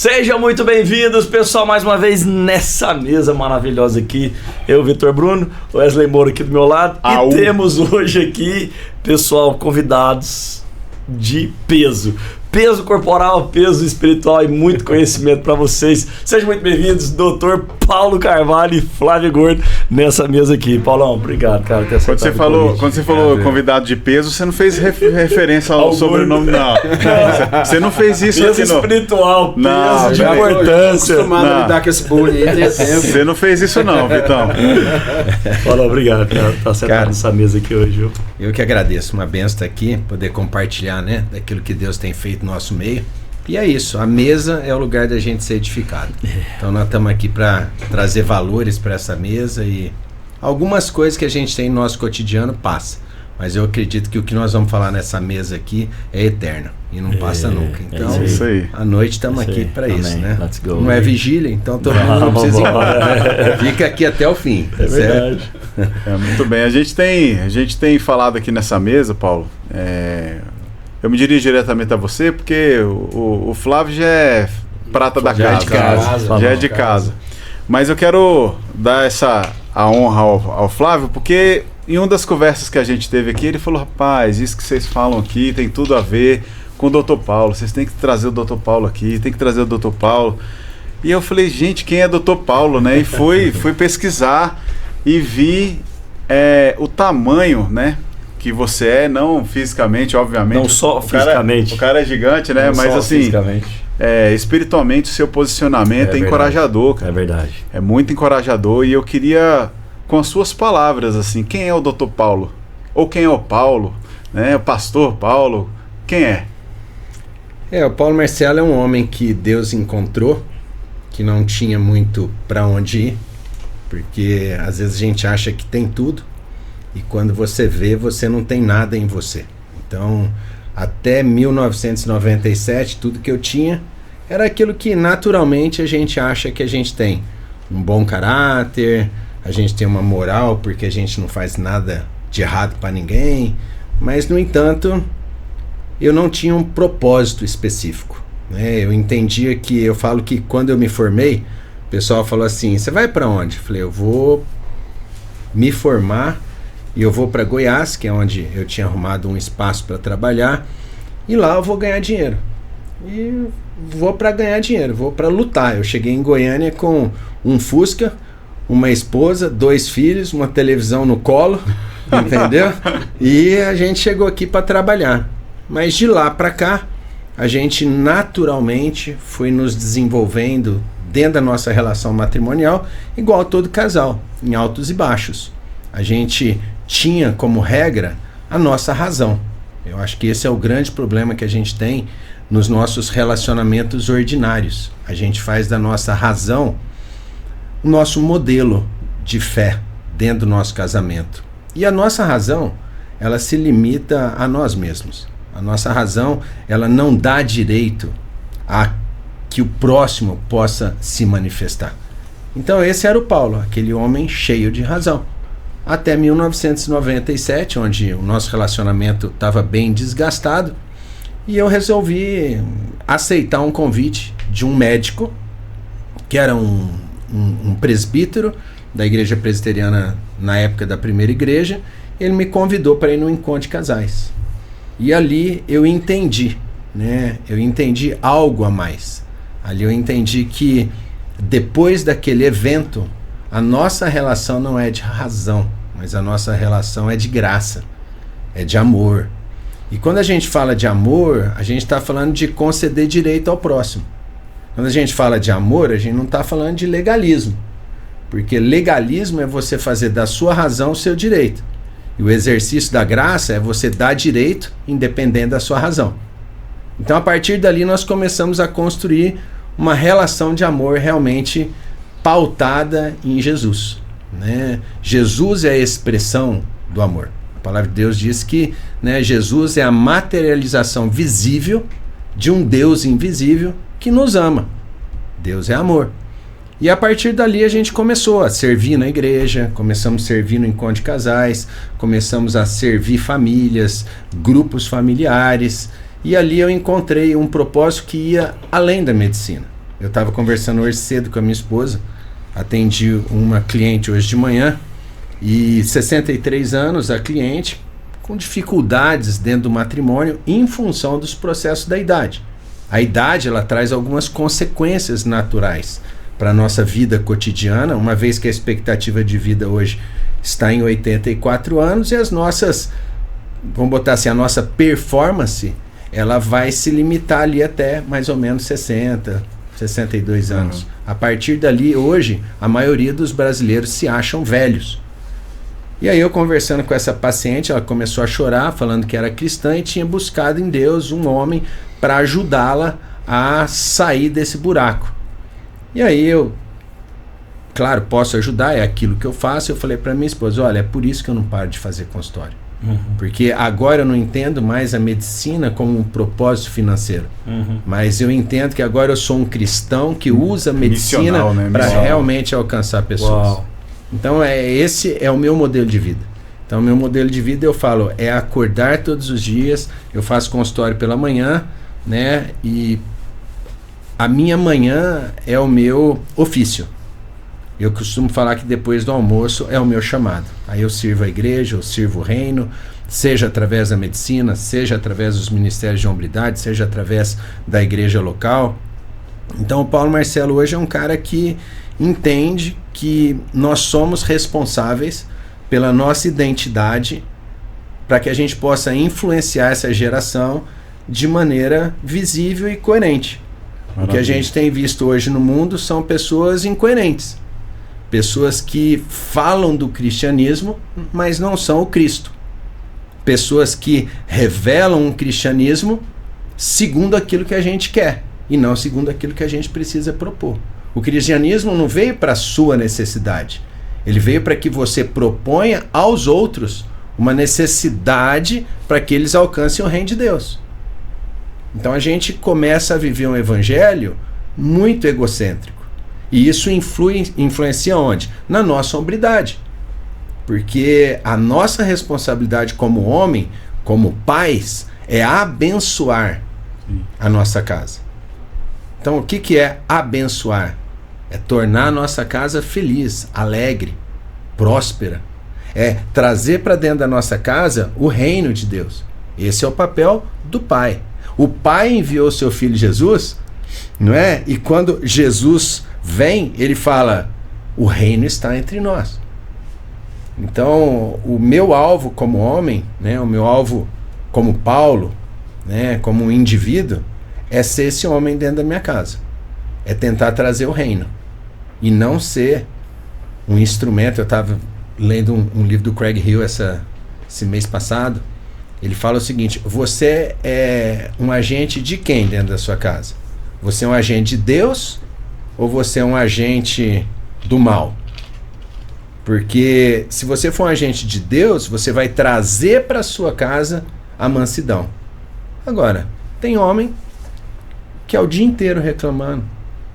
Sejam muito bem-vindos, pessoal, mais uma vez nessa mesa maravilhosa aqui. Eu, Vitor Bruno, Wesley Moura aqui do meu lado. E temos hoje aqui, pessoal, convidados de peso. Peso corporal, peso espiritual e muito conhecimento para vocês. Sejam muito bem-vindos, Dr. Paulo Carvalho e Flávio Gordo, nessa mesa aqui. Paulão, obrigado, cara. Quando você falou convidado de peso, você não fez referência ao sobrenome, não. Você não fez isso peso aqui, não. Espiritual, peso não, de importância. Acostumado a lidar com esse bullying aí, Você não fez isso, não, Vitão. Paulão, obrigado, cara, por estar sentado nessa mesa aqui hoje, viu? Eu que agradeço, uma benção estar aqui, poder compartilhar, né, daquilo que Deus tem feito no nosso meio. E é isso, a mesa é o lugar da gente ser edificado. Então nós estamos aqui para trazer valores para essa mesa e algumas coisas que a gente tem no nosso cotidiano passa. Mas eu acredito que o que nós vamos falar nessa mesa aqui é eterno e não passa nunca. Então, isso aí. à noite estamos aqui para isso, né? Let's go. Não é vigília, então todo mundo não precisa ir embora. Fica aqui até o fim. É verdade. Muito bem, a gente tem falado aqui nessa mesa, Paulo. Eu me dirijo diretamente a você porque o Flávio já é prata da casa. Já é de casa. Mas eu quero dar a honra ao Flávio, porque em uma das conversas que a gente teve aqui, ele falou: rapaz, isso que vocês falam aqui tem tudo a ver com o Dr. Paulo. Vocês têm que trazer o Dr. Paulo aqui, tem que trazer o Dr. Paulo. E eu falei: gente, quem é Dr. Paulo, né? E fui pesquisar e vi o tamanho, né? Que você é, não fisicamente, obviamente. Não só fisicamente. O cara é gigante, né? Não mas só assim, espiritualmente o seu posicionamento é encorajador, cara. É verdade. É muito encorajador e eu queria, com as suas palavras, assim, quem é o Dr. Paulo? Ou quem é o Paulo? Né? O pastor Paulo? Quem é? O Paulo Marcelo é um homem que Deus encontrou, que não tinha muito para onde ir, porque às vezes a gente acha que tem tudo, e quando você vê, você não tem nada em você. Então, até 1997, tudo que eu tinha era aquilo que naturalmente a gente acha que a gente tem. Um bom caráter, a gente tem uma moral porque a gente não faz nada de errado para ninguém. Mas, no entanto, eu não tinha um propósito específico, né? Eu entendia que, eu falo que quando eu me formei, o pessoal falou assim: você vai para onde? Eu falei: eu vou me formar e eu vou para Goiás, que é onde eu tinha arrumado um espaço para trabalhar, e lá eu vou ganhar dinheiro. E vou para ganhar dinheiro, vou para lutar. Eu cheguei em Goiânia com um Fusca, uma esposa, 2 filhos, uma televisão no colo, entendeu? E a gente chegou aqui para trabalhar. Mas de lá para cá, a gente naturalmente foi nos desenvolvendo dentro da nossa relação matrimonial, igual todo casal, em altos e baixos. A gente tinha como regra a nossa razão. Eu acho que esse é o grande problema que a gente tem nos nossos relacionamentos ordinários. A gente faz da nossa razão o nosso modelo de fé dentro do nosso casamento. E a nossa razão, ela se limita a nós mesmos. A nossa razão, ela não dá direito a que o próximo possa se manifestar. Então esse era o Paulo, aquele homem cheio de razão. Até 1997, onde o nosso relacionamento estava bem desgastado, e eu resolvi aceitar um convite de um médico, que era um presbítero da igreja presbiteriana na época da primeira igreja. Ele me convidou para ir no encontro de casais. E ali eu entendi, né? Eu entendi algo a mais. Ali eu entendi que depois daquele evento, a nossa relação não é de razão, mas a nossa relação é de graça, é de amor. E quando a gente fala de amor, a gente está falando de conceder direito ao próximo. Quando a gente fala de amor, a gente não está falando de legalismo, porque legalismo é você fazer da sua razão o seu direito. E o exercício da graça é você dar direito independente da sua razão. Então, a partir dali, nós começamos a construir uma relação de amor realmente pautada em Jesus, né? Jesus é a expressão do amor. A palavra de Deus diz que, né, Jesus é a materialização visível de um Deus invisível que nos ama. Deus é amor. E a partir dali a gente começou a servir na igreja, começamos a servir no encontro de casais, começamos a servir famílias, grupos familiares, e ali eu encontrei um propósito que ia além da medicina. Eu estava conversando hoje cedo com a minha esposa, atendi uma cliente hoje de manhã, e 63 anos a cliente, com dificuldades dentro do matrimônio em função dos processos da idade. A idade, ela traz algumas consequências naturais para a nossa vida cotidiana, uma vez que a expectativa de vida hoje está em 84 anos e as nossas, vamos botar assim, a nossa performance, ela vai se limitar ali até mais ou menos 60, 62 anos. A partir dali, hoje, a maioria dos brasileiros se acham velhos. E aí eu conversando com essa paciente, ela começou a chorar, falando que era cristã e tinha buscado em Deus um homem para ajudá-la a sair desse buraco. E aí eu, claro, posso ajudar, é aquilo que eu faço. Eu falei para minha esposa, olha, é por isso que eu não paro de fazer consultório. Porque agora eu não entendo mais a medicina como um propósito financeiro. Mas eu entendo que agora eu sou um cristão que usa a medicina, né, para realmente alcançar pessoas. Uau. Então esse é o meu modelo de vida. Então meu modelo de vida, eu falo, é acordar todos os dias. Eu faço consultório pela manhã, né? E a minha manhã é o meu ofício. Eu costumo falar que depois do almoço é o meu chamado. Aí eu sirvo a igreja, eu sirvo o reino, seja através da medicina, seja através dos ministérios de hombridade, seja através da igreja local. Então o Paulo Marcelo hoje é um cara que entende que nós somos responsáveis pela nossa identidade para que a gente possa influenciar essa geração de maneira visível e coerente. Maravilha. O que a gente tem visto hoje no mundo são pessoas incoerentes. Pessoas que falam do cristianismo, mas não são o Cristo. Pessoas que revelam um cristianismo segundo aquilo que a gente quer e não segundo aquilo que a gente precisa propor. O cristianismo não veio para a sua necessidade. Ele veio para que você proponha aos outros uma necessidade para que eles alcancem o reino de Deus. Então a gente começa a viver um evangelho muito egocêntrico. E isso influencia onde? Na nossa hombridade. Porque a nossa responsabilidade como homem, como pais, é abençoar a nossa casa. Então o que é abençoar? É tornar a nossa casa feliz, alegre, próspera. É trazer para dentro da nossa casa o reino de Deus. Esse é o papel do pai. O pai enviou seu filho Jesus, não é? E quando Jesus vem, ele fala, o reino está entre nós. Então, o meu alvo como homem, né, o meu alvo como Paulo, né, como um indivíduo, é ser esse homem dentro da minha casa. É tentar trazer o reino. E não ser um instrumento. Eu estava lendo um livro do Craig Hill esse mês passado. Ele fala o seguinte, você é um agente de quem dentro da sua casa? Você é um agente de Deus ou você é um agente do mal? Porque se você for um agente de Deus, você vai trazer para sua casa a mansidão. Agora, tem homem que é o dia inteiro reclamando,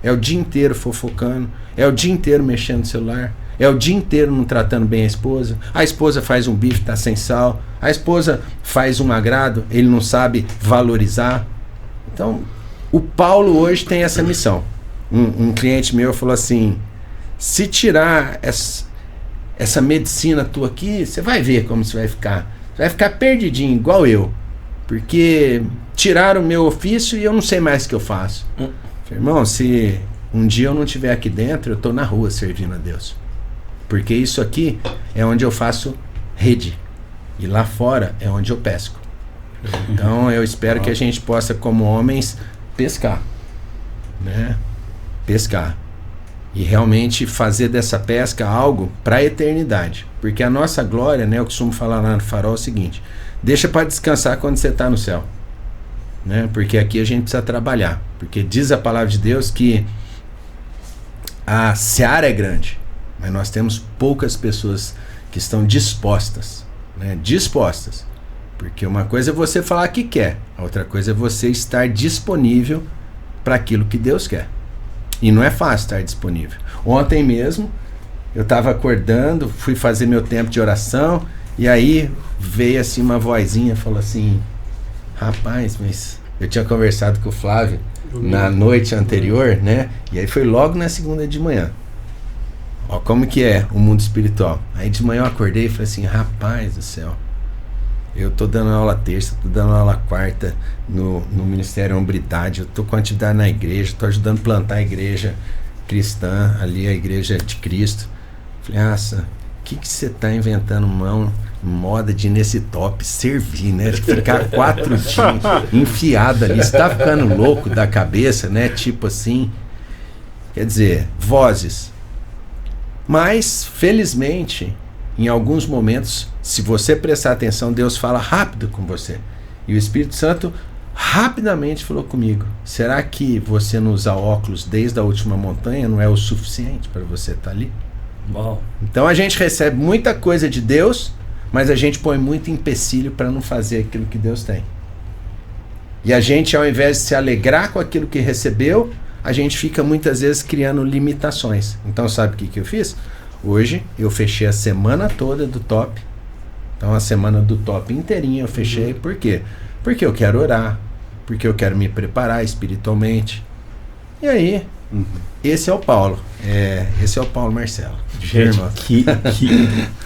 é o dia inteiro fofocando, é o dia inteiro mexendo no celular, é o dia inteiro não tratando bem a esposa faz um bife, tá sem sal, a esposa faz um agrado, ele não sabe valorizar. Então, o Paulo hoje tem essa missão. Um cliente meu falou assim, se tirar essa medicina tua aqui, você vai ver como você vai ficar. Você vai ficar perdidinho, igual eu. Porque tiraram o meu ofício e eu não sei mais o que eu faço. Falei, irmão, se um dia eu não estiver aqui dentro, eu estou na rua servindo a Deus. Porque isso aqui é onde eu faço rede. E lá fora é onde eu pesco. Então eu espero que a gente possa, como homens, pescar. Né? Pescar. E realmente fazer dessa pesca algo para a eternidade. Porque a nossa glória, né, eu costumo falar lá no Farol, é o seguinte, deixa para descansar quando você está no céu. Né? Porque aqui a gente precisa trabalhar. Porque diz a palavra de Deus que a seara é grande, mas nós temos poucas pessoas que estão dispostas. Né? Dispostas. Porque uma coisa é você falar que quer, a outra coisa é você estar disponível para aquilo que Deus quer. E não é fácil estar disponível. Ontem mesmo, eu estava acordando, fui fazer meu tempo de oração, e aí veio assim uma vozinha, falou assim, rapaz, mas eu tinha conversado com o Flávio, na noite anterior, né? E aí foi logo na segunda de manhã. Ó, como que é o mundo espiritual. Aí de manhã eu acordei e falei assim, rapaz do céu, eu tô dando aula terça, tô dando aula quarta no Ministério Hombridade, eu tô com atividade na igreja, tô ajudando a plantar a igreja cristã, ali a igreja de Cristo. Falei, nossa, o que você tá inventando moda de ir nesse top servir, né? De ficar 4 dias enfiado ali, você tá ficando louco da cabeça, né? Tipo assim, quer dizer, vozes. Mas, felizmente, em alguns momentos, se você prestar atenção, Deus fala rápido com você. E o Espírito Santo rapidamente falou comigo. Será que você não usar óculos desde a última montanha não é o suficiente para você estar ali? Uau. Então a gente recebe muita coisa de Deus, mas a gente põe muito empecilho para não fazer aquilo que Deus tem. E a gente, ao invés de se alegrar com aquilo que recebeu, a gente fica muitas vezes criando limitações. Então sabe o que eu fiz? Hoje eu fechei a semana toda do top. Então a semana do top inteirinha eu fechei. Por quê? Porque eu quero orar, porque eu quero me preparar espiritualmente. E aí, esse é o Paulo. Esse é o Paulo Marcelo. Gente,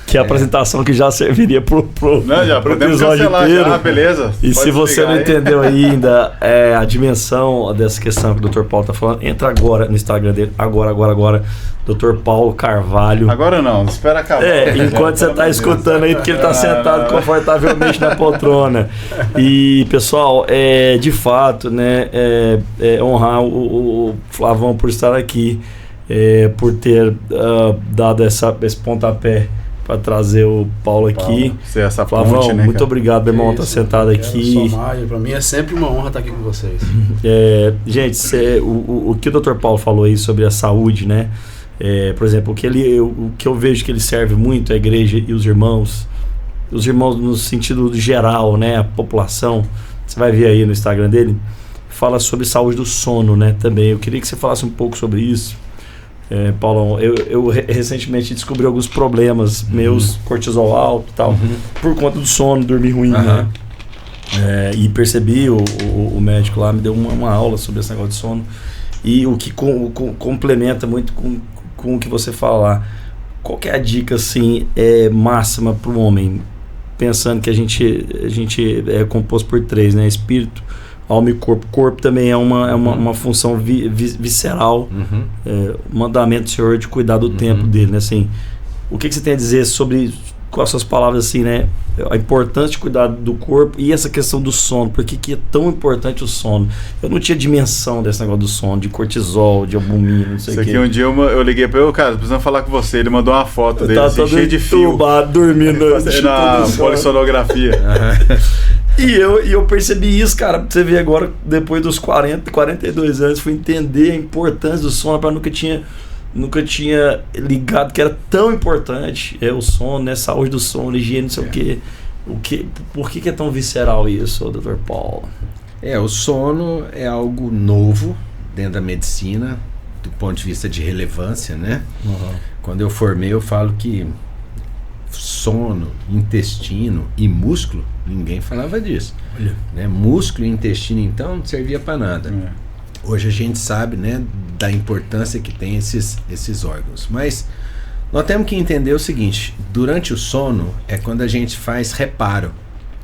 que apresentação que já serviria pro episódio inteiro. Já, beleza. E pode se você não entendeu ainda a dimensão dessa questão que o Dr. Paulo está falando, entra agora no Instagram dele, agora, Dr. Paulo Carvalho. Agora não espera acabar. Enquanto você está escutando aí, porque ele está sentado confortavelmente na poltrona. E, pessoal, de fato, né, honrar o Flavão por estar aqui. Por ter dado esse pontapé para trazer o Paulo aqui. Essa Flavão, ponte, né, muito obrigado, meu irmão, estar sentado aqui. Para mim é sempre uma honra estar aqui com vocês. Gente, o que o Dr. Paulo falou aí sobre a saúde, né? Por exemplo, o que eu vejo que ele serve muito é a igreja e os irmãos no sentido geral, né? A população, você vai ver aí no Instagram dele, fala sobre saúde do sono, né? Também, eu queria que você falasse um pouco sobre isso. Paulão, eu recentemente descobri alguns problemas meus, cortisol alto e tal, por conta do sono, dormir ruim, né? E percebi, o médico lá me deu uma aula sobre esse negócio de sono, e o que complementa muito com o que você fala lá. Qual que é a dica assim, máxima para o homem, pensando que a gente é composto por 3, né? Espírito, alma e corpo. Corpo também é uma função visceral. O mandamento do Senhor de cuidar do tempo dele, né? Assim, o que você tem a dizer sobre, com as suas palavras assim, né? A importância de cuidar do corpo e essa questão do sono. Por que é tão importante o sono? Eu não tinha dimensão desse negócio do sono, de cortisol, de albumina, não sei o que. Isso aqui um dia eu liguei para ele, cara, precisamos falar com você. Ele mandou uma foto dele assim, cheio de fio. Dormindo na polissonografia. E eu percebi isso, cara. Pra você ver agora, depois dos 42 anos, fui entender a importância do sono, para nunca tinha ligado que era tão importante o sono, né? Saúde do sono, higiene, não sei o quê. Por que é tão visceral isso, Dr. Paulo? O sono é algo novo dentro da medicina, do ponto de vista de relevância, né? Quando eu formei, eu falo que sono, intestino e músculo, ninguém falava disso. Né? Músculo e intestino, então, não servia para nada. Hoje a gente sabe, né, da importância que tem esses órgãos. Mas nós temos que entender o seguinte: durante o sono é quando a gente faz reparo,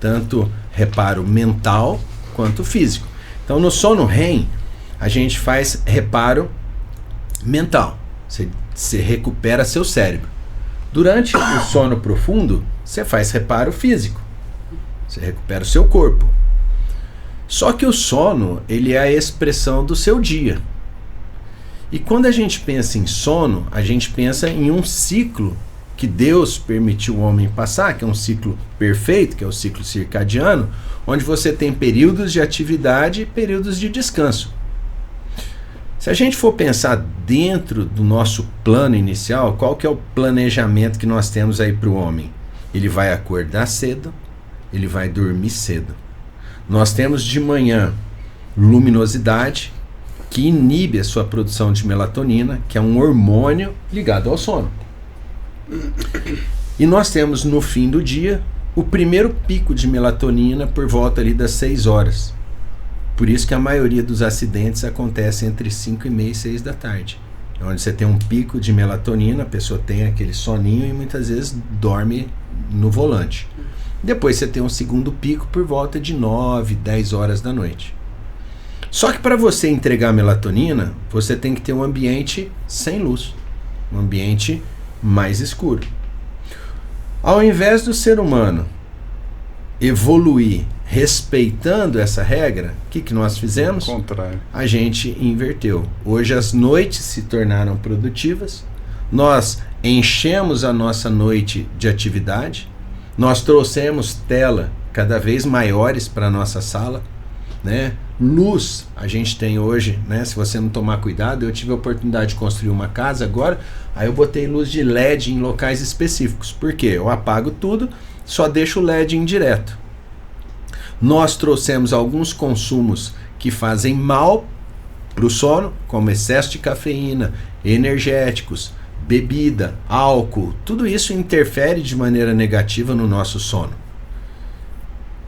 tanto reparo mental quanto físico. Então no sono REM a gente faz reparo mental, você recupera seu cérebro. Durante o sono profundo você faz reparo físico, você recupera o seu corpo. Só que o sono, ele é a expressão do seu dia. E quando a gente pensa em sono, a gente pensa em um ciclo que Deus permitiu o homem passar, que é um ciclo perfeito, que é o ciclo circadiano, onde você tem períodos de atividade e períodos de descanso. Se a gente for pensar dentro do nosso plano inicial, qual que é o planejamento que nós temos aí para o homem? Ele vai acordar cedo, ele vai dormir cedo. Nós temos de manhã luminosidade, que inibe a sua produção de melatonina, que é um hormônio ligado ao sono. E nós temos no fim do dia o primeiro pico de melatonina por volta ali das 6 horas. Por isso que a maioria dos acidentes acontece entre 5h30 e 6 da tarde. Onde você tem um pico de melatonina, a pessoa tem aquele soninho e muitas vezes dorme no volante. Depois você tem um segundo pico por volta de 9, 10 horas da noite. Só que para você entregar melatonina, você tem que ter um ambiente sem luz, um ambiente mais escuro. Ao invés do ser humano evoluir respeitando essa regra, o que nós fizemos? O contrário. A gente inverteu. Hoje as noites se tornaram produtivas, nós enchemos a nossa noite de atividade, nós trouxemos tela cada vez maiores para a nossa sala, né? Luz a gente tem hoje, né? Se você não tomar cuidado, eu tive a oportunidade de construir uma casa agora, aí eu botei luz de LED em locais específicos. Por quê? Eu apago tudo, só deixo o LED indireto. Nós trouxemos alguns consumos que fazem mal para o sono, como excesso de cafeína, energéticos, bebida, álcool. Tudo isso interfere de maneira negativa no nosso sono.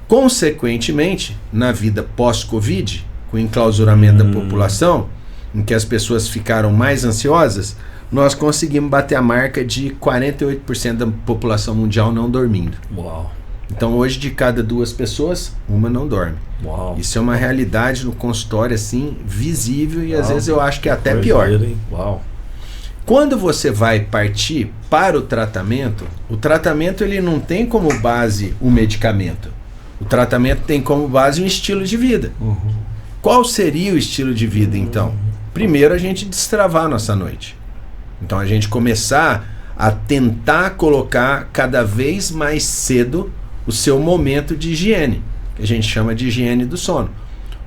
Consequentemente, na vida pós-Covid, com o enclausuramento da população, em que as pessoas ficaram mais ansiosas, nós conseguimos bater a marca de 48% da população mundial não dormindo. Uau! Então hoje de cada 2 pessoas, uma não dorme. Uau. Isso é uma realidade no consultório assim, visível e às vezes eu acho que é até pior. Uau. Quando você vai partir para o tratamento ele não tem como base um medicamento. O tratamento tem como base um estilo de vida. Qual seria o estilo de vida então? Primeiro a gente destravar a nossa noite. Então a gente começar a tentar colocar cada vez mais cedo o seu momento de higiene, que a gente chama de higiene do sono,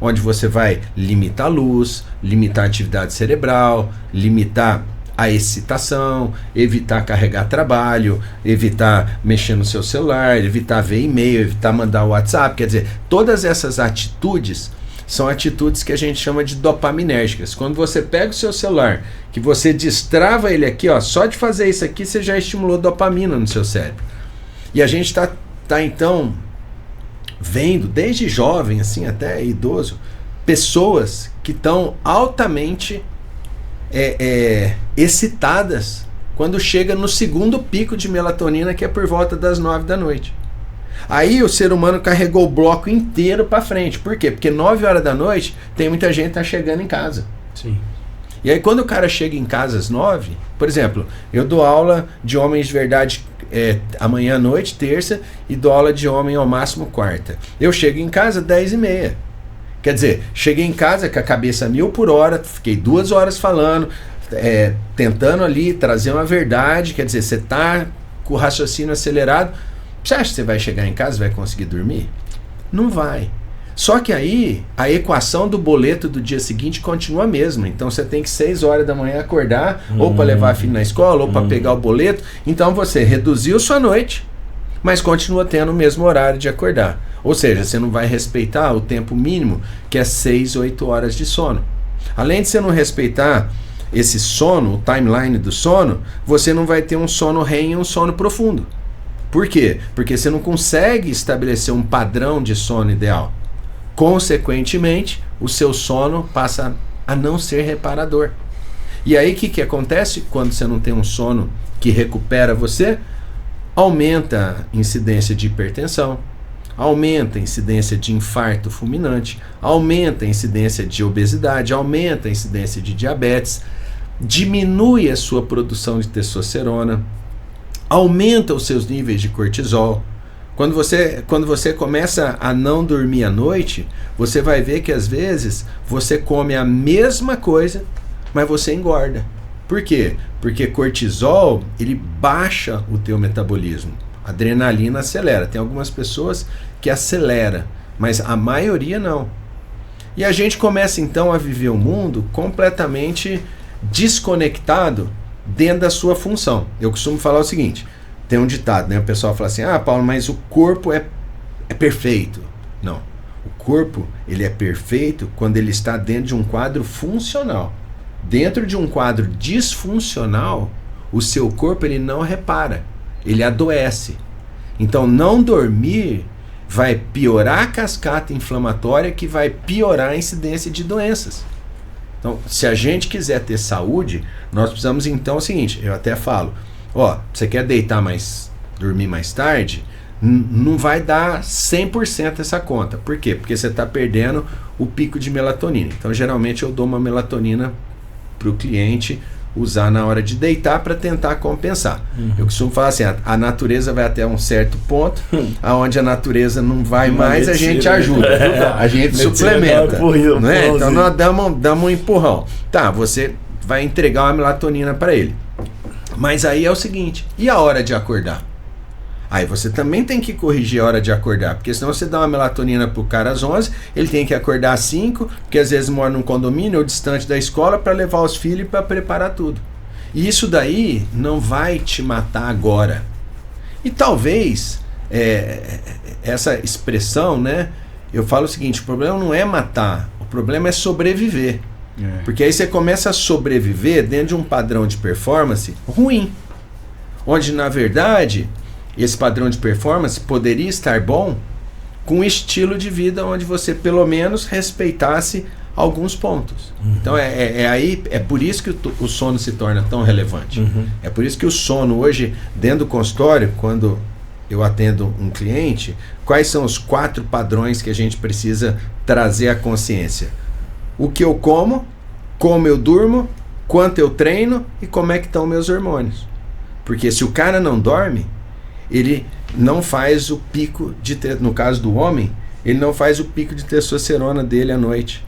onde você vai limitar a luz, limitar a atividade cerebral, limitar a excitação, evitar carregar trabalho, evitar mexer no seu celular, evitar ver e-mail, evitar mandar WhatsApp. Quer dizer, todas essas atitudes são atitudes que a gente chama de dopaminérgicas. Quando você pega o seu celular, que você destrava ele aqui, ó, só de fazer isso aqui você já estimulou dopamina no seu cérebro. E a gente está então vendo, desde jovem assim até idoso, pessoas que estão altamente excitadas quando chega no segundo pico de melatonina, que é por volta das 9 da noite. Aí o ser humano carregou o bloco inteiro para frente. Por quê? Porque 9 horas da noite tem muita gente que tá chegando em casa. Sim. E aí quando o cara chega em casa às 9, por exemplo, eu dou aula de homens de verdade amanhã à noite, terça, e dou aula de homem ao máximo quarta. Eu chego em casa 10h30. Quer dizer, cheguei em casa com a cabeça 1000 por hora, fiquei 2 horas falando, tentando ali trazer uma verdade. Quer dizer, você tá com o raciocínio acelerado. Você acha que você vai chegar em casa e vai conseguir dormir? Não vai. Só que aí a equação do boleto do dia seguinte continua a mesma. Então você tem que 6 horas da manhã acordar, ou para levar a filha na escola, ou para pegar o boleto. Então você reduziu sua noite, mas continua tendo o mesmo horário de acordar. Ou seja, você não vai respeitar o tempo mínimo, que é 6, 8 horas de sono. Além de você não respeitar esse sono, o timeline do sono, você não vai ter um sono REM e um sono profundo. Por quê? Porque você não consegue estabelecer um padrão de sono ideal. Consequentemente, o seu sono passa a não ser reparador. E aí o que acontece quando você não tem um sono que recupera você? Aumenta a incidência de hipertensão, aumenta a incidência de infarto fulminante, aumenta a incidência de obesidade, aumenta a incidência de diabetes, diminui a sua produção de testosterona, aumenta os seus níveis de cortisol. Quando você começa a não dormir à noite, você vai ver que às vezes você come a mesma coisa, mas você engorda. Por quê? Porque cortisol, ele baixa o teu metabolismo. Adrenalina acelera. Tem algumas pessoas que acelera, mas a maioria não. E a gente começa então a viver um mundo completamente desconectado dentro da sua função. Eu costumo falar o seguinte, tem um ditado, né? O pessoal fala assim, Paulo, mas o corpo é perfeito. Não. O corpo, ele é perfeito quando ele está dentro de um quadro funcional. Dentro de um quadro disfuncional, o seu corpo ele não repara, ele adoece. Então não dormir vai piorar a cascata inflamatória, que vai piorar a incidência de doenças. Então, se a gente quiser ter saúde, nós precisamos então o seguinte, eu até falo, você quer dormir mais tarde, não vai dar 100% essa conta. Por quê? Porque você está perdendo o pico de melatonina. Então, geralmente eu dou uma melatonina para o cliente usar na hora de deitar para tentar compensar. Eu costumo falar assim, a natureza vai até um certo ponto, aonde a natureza não vai mais, a gente ajuda, a gente suplementa. Não é? Então nós damos um empurrão. Tá, você vai entregar uma melatonina para ele. Mas aí é o seguinte, e a hora de acordar? Aí você também tem que corrigir a hora de acordar, porque senão você dá uma melatonina pro cara às 11, ele tem que acordar às 5, porque às vezes mora num condomínio ou distante da escola para levar os filhos para preparar tudo. E isso daí não vai te matar agora. E talvez essa expressão, né? Eu falo o seguinte, o problema não é matar, o problema é sobreviver. Porque aí você começa a sobreviver dentro de um padrão de performance ruim, onde na verdade esse padrão de performance poderia estar bom com um estilo de vida onde você pelo menos respeitasse alguns pontos. Então é por isso que o sono se torna tão relevante. É por isso que o sono hoje, dentro do consultório, quando eu atendo um cliente, quais são os 4 padrões que a gente precisa trazer à consciência? O que eu como eu durmo, quanto eu treino e como é que estão meus hormônios. Porque se o cara não dorme, ele não faz o pico no caso do homem, ele não faz o pico de testosterona dele à noite.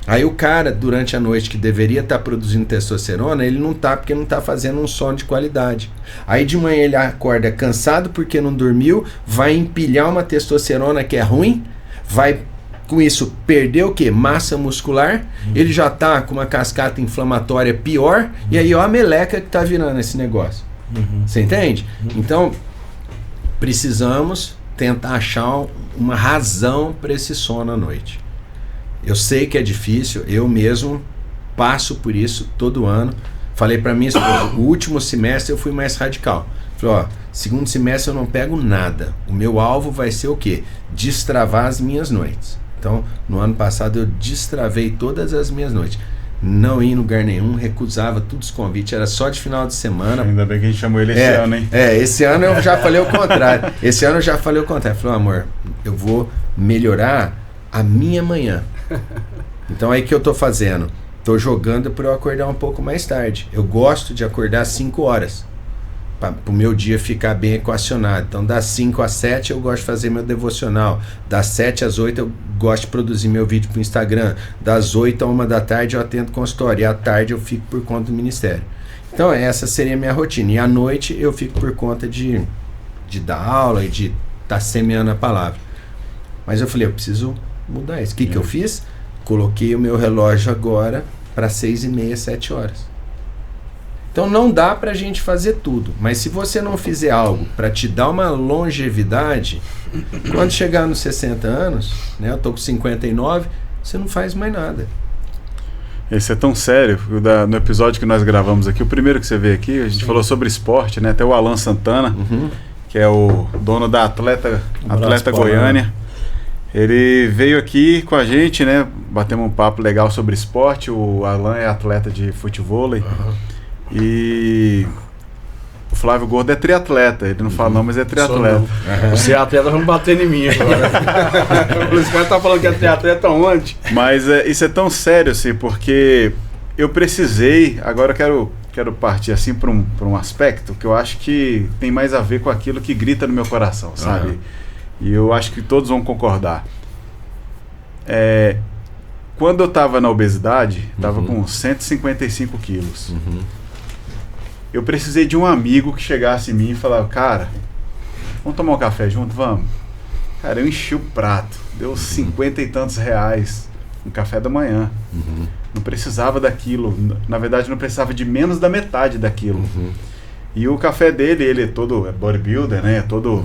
Aí o cara, durante a noite, que deveria estar produzindo testosterona, ele não está, porque não está fazendo um sono de qualidade. Aí de manhã ele acorda cansado porque não dormiu, vai empilhar uma testosterona que é ruim, vai com isso perder o quê? Massa muscular, ele já está com uma cascata inflamatória pior, e aí a meleca que está virando esse negócio. Você entende? Então, precisamos tentar achar uma razão para esse sono à noite. Eu sei que é difícil, eu mesmo passo por isso todo ano. Falei para minha esposa, o último semestre eu fui mais radical. Falei, segundo semestre eu não pego nada. O meu alvo vai ser o quê? Destravar as minhas noites. Então, no ano passado eu destravei todas as minhas noites. Não ia em lugar nenhum, recusava todos os convites, era só de final de semana. Ainda bem que a gente chamou ele esse ano, hein? Esse ano eu já falei o contrário. Falei, amor, eu vou melhorar a minha manhã. Então aí que eu tô fazendo? Tô jogando para eu acordar um pouco mais tarde. Eu gosto de acordar às 5 horas. Para o meu dia ficar bem equacionado. Então das 5 às 7 eu gosto de fazer meu devocional. Das 7 às 8 eu gosto de produzir meu vídeo para o Instagram. Das 8 a 1 da tarde eu atendo consultório. E à tarde eu fico por conta do ministério. Então essa seria a minha rotina. E à noite eu fico por conta de dar aula e de estar semeando a palavra. Mas eu falei, eu preciso mudar isso. O que eu fiz? Coloquei o meu relógio agora para 6h30, 7 horas. Então não dá pra gente fazer tudo, mas se você não fizer algo para te dar uma longevidade, quando chegar nos 60 anos, né, eu tô com 59, você não faz mais nada. Esse é tão sério, no episódio que nós gravamos aqui, o primeiro que você vê aqui, a gente falou sobre esporte, né, até o Alan Santana, que é o dono da Atleta Goiânia, ele veio aqui com a gente, né, batemos um papo legal sobre esporte. O Alan é atleta de futevôlei. E o Flávio Gordo é triatleta. Ele não fala não, mas é triatleta. Você é atleta, vamos bater em mim agora. Esse cara tá falando que é triatleta onde? Mas isso é tão sério assim, porque eu precisei. Agora eu quero partir assim para um aspecto que eu acho que tem mais a ver com aquilo que grita no meu coração, sabe? E eu acho que todos vão concordar. Quando eu tava na obesidade, tava com 155 quilos. Eu precisei de um amigo que chegasse em mim e falava, cara, vamos tomar um café junto? Vamos. Cara, eu enchi o prato, deu 50 e tantos reais no café da manhã. Não precisava daquilo, na verdade não precisava de menos da metade daquilo. E o café dele, ele é todo bodybuilder, né? Todo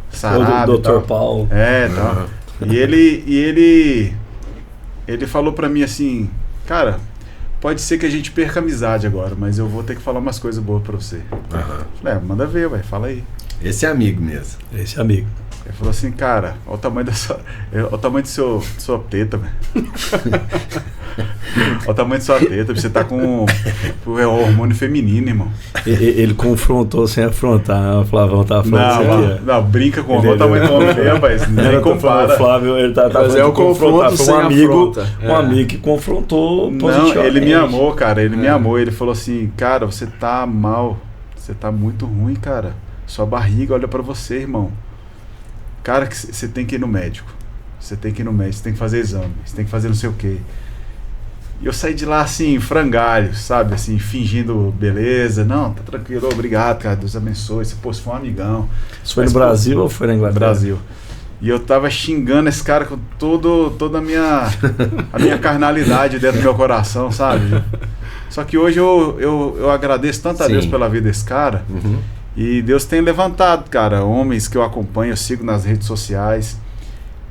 sarado. Todo Dr. Paulo. Tal. E ele falou pra mim assim, cara, pode ser que a gente perca a amizade agora, mas eu vou ter que falar umas coisas boas pra você. Falei, manda ver, fala aí. Esse é amigo mesmo. Esse é amigo. Ele falou assim, cara, olha o tamanho do sua teta, velho. Olha o tamanho de sua teta, você tá com o hormônio feminino, irmão. Ele confrontou sem afrontar, o Flavão tava falando não, brinca com o tamanho do homem, rapaz, nem compara. O Flávio, ele tá fazendo confrontar, foi um amigo que confrontou positivamente. Não, ele me amou, cara, me amou, ele falou assim, cara, você tá mal, você tá muito ruim, cara, sua barriga olha pra você, irmão. Cara, que você tem que ir no médico, você tem que fazer exame, você tem que fazer não sei o quê. E eu saí de lá assim, frangalho, sabe, assim, fingindo beleza. Não, tá tranquilo, obrigado, cara, Deus abençoe. Você foi um amigão. Isso foi no Brasil ou foi na Inglaterra? Brasil. E eu tava xingando esse cara com toda a minha carnalidade dentro do meu coração, sabe? Só que hoje eu agradeço tanto a Deus pela vida desse cara. Uhum. E Deus tem levantado, cara, homens que eu acompanho, eu sigo nas redes sociais.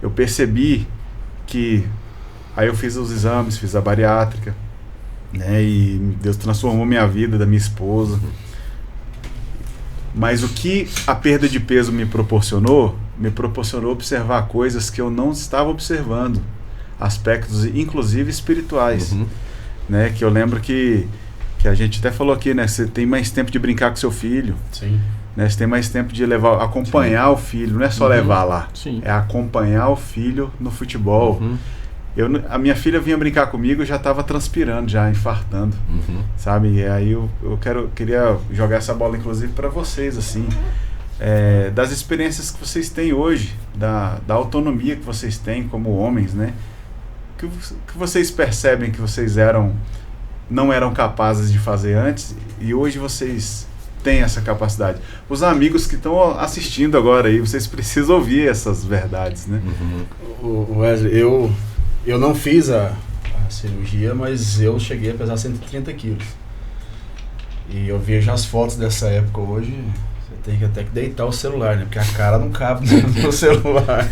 Eu percebi que... Aí eu fiz os exames, fiz a bariátrica, né? E Deus transformou minha vida, da minha esposa. Mas o que a perda de peso me proporcionou observar coisas que eu não estava observando. Aspectos, inclusive, espirituais. Uhum. Né? Que eu lembro que a gente até falou aqui, né? Você tem mais tempo de brincar com seu filho. Sim. Né? Você tem mais tempo de acompanhar o filho. Não é só levar lá. Sim. É acompanhar o filho no futebol. Uhum. A minha filha vinha brincar comigo, eu já estava transpirando, já infartando, sabe? E aí eu queria jogar essa bola, inclusive, para vocês, assim, das experiências que vocês têm hoje, da autonomia que vocês têm como homens, né? Que vocês percebem que vocês não eram capazes de fazer antes e hoje vocês têm essa capacidade. Os amigos que estão assistindo agora aí, vocês precisam ouvir essas verdades, né? Wesley, eu não fiz a cirurgia, mas eu cheguei a pesar 130 quilos. E eu vejo as fotos dessa época hoje, você tem que até que deitar o celular, né? Porque a cara não cabe no celular.